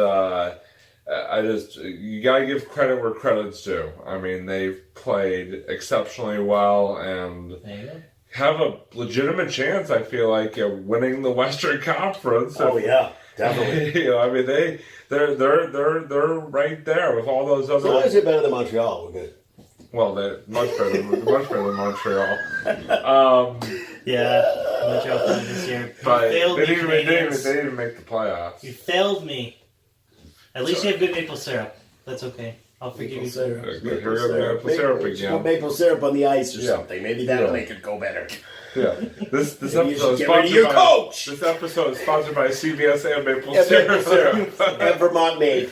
you gotta give credit where credit's due. I mean, they've played exceptionally well and have a legitimate chance, I feel like, at winning the Western Conference. Oh yeah, definitely. I mean, they're right there with all those other. As long as they're better than Montreal, we're good. Well, they're much better than Montreal. Yeah, Montreal played this year. But they didn't even make the playoffs. You failed me. At least you have good maple syrup. That's okay. I'll forgive you. Here we go, maple syrup again. Put maple syrup on the ice or something. Maybe that'll make it go better. Yeah. This episode is get rid of your coach. This episode is sponsored by CBS and maple syrup. And Vermont made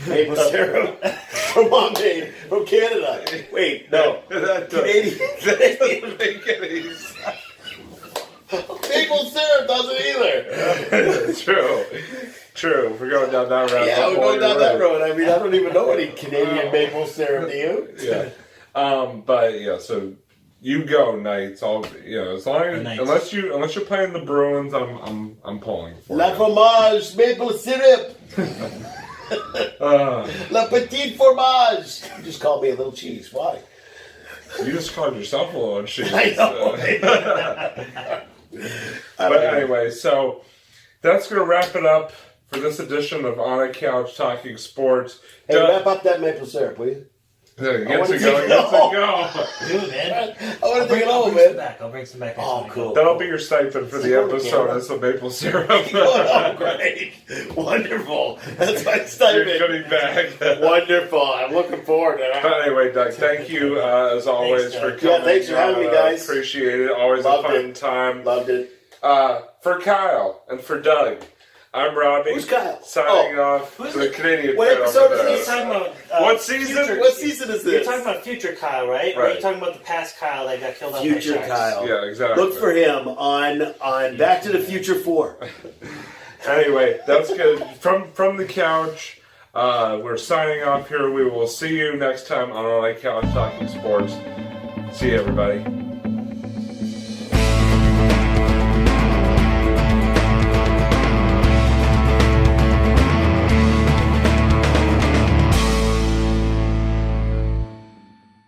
maple syrup. Vermont made from Canada. Wait, no. Canadian. Maple syrup doesn't either. True. We're going down that road. Yeah, we're going down that road. I mean, I don't even know any Canadian maple syrup. Do you? Yeah. But yeah, so you go Knights. As long as unless you're playing the Bruins, I'm pulling for La fromage, maple syrup. La petite fromage. You just called me a little cheese. Why? You just called yourself a little cheese. I know. But anyway, so that's going to wrap it up for this edition of On a Couch Talking Sports. Hey, wrap up that maple syrup, will you? Get to go. Do it, man. I want to take it home, man. I'll bring some back. Oh, cool. That'll be your stipend for the episode. That's some maple syrup. Oh, great. Wonderful. That's my stipend. Your goodie bag. Wonderful. I'm looking forward to that. But anyway, Doug, thank you as always for coming. Yeah, thanks for having me, guys. Appreciate it. Always a fun time. Loved it. For Kyle and for Doug, I'm Robbie. Who's Kyle? Signing off for the Canadian What fan episode over is there. Talking about, what season? What season is this? You're talking about future Kyle, right? Or are you talking about the past Kyle that got killed off by Future sharks? Kyle. Yeah, exactly. Look for him on Back to the Future 4. Anyway, that's good. From the couch, we're signing off here. We will see you next time on My Couch Talking Sports. See you, everybody.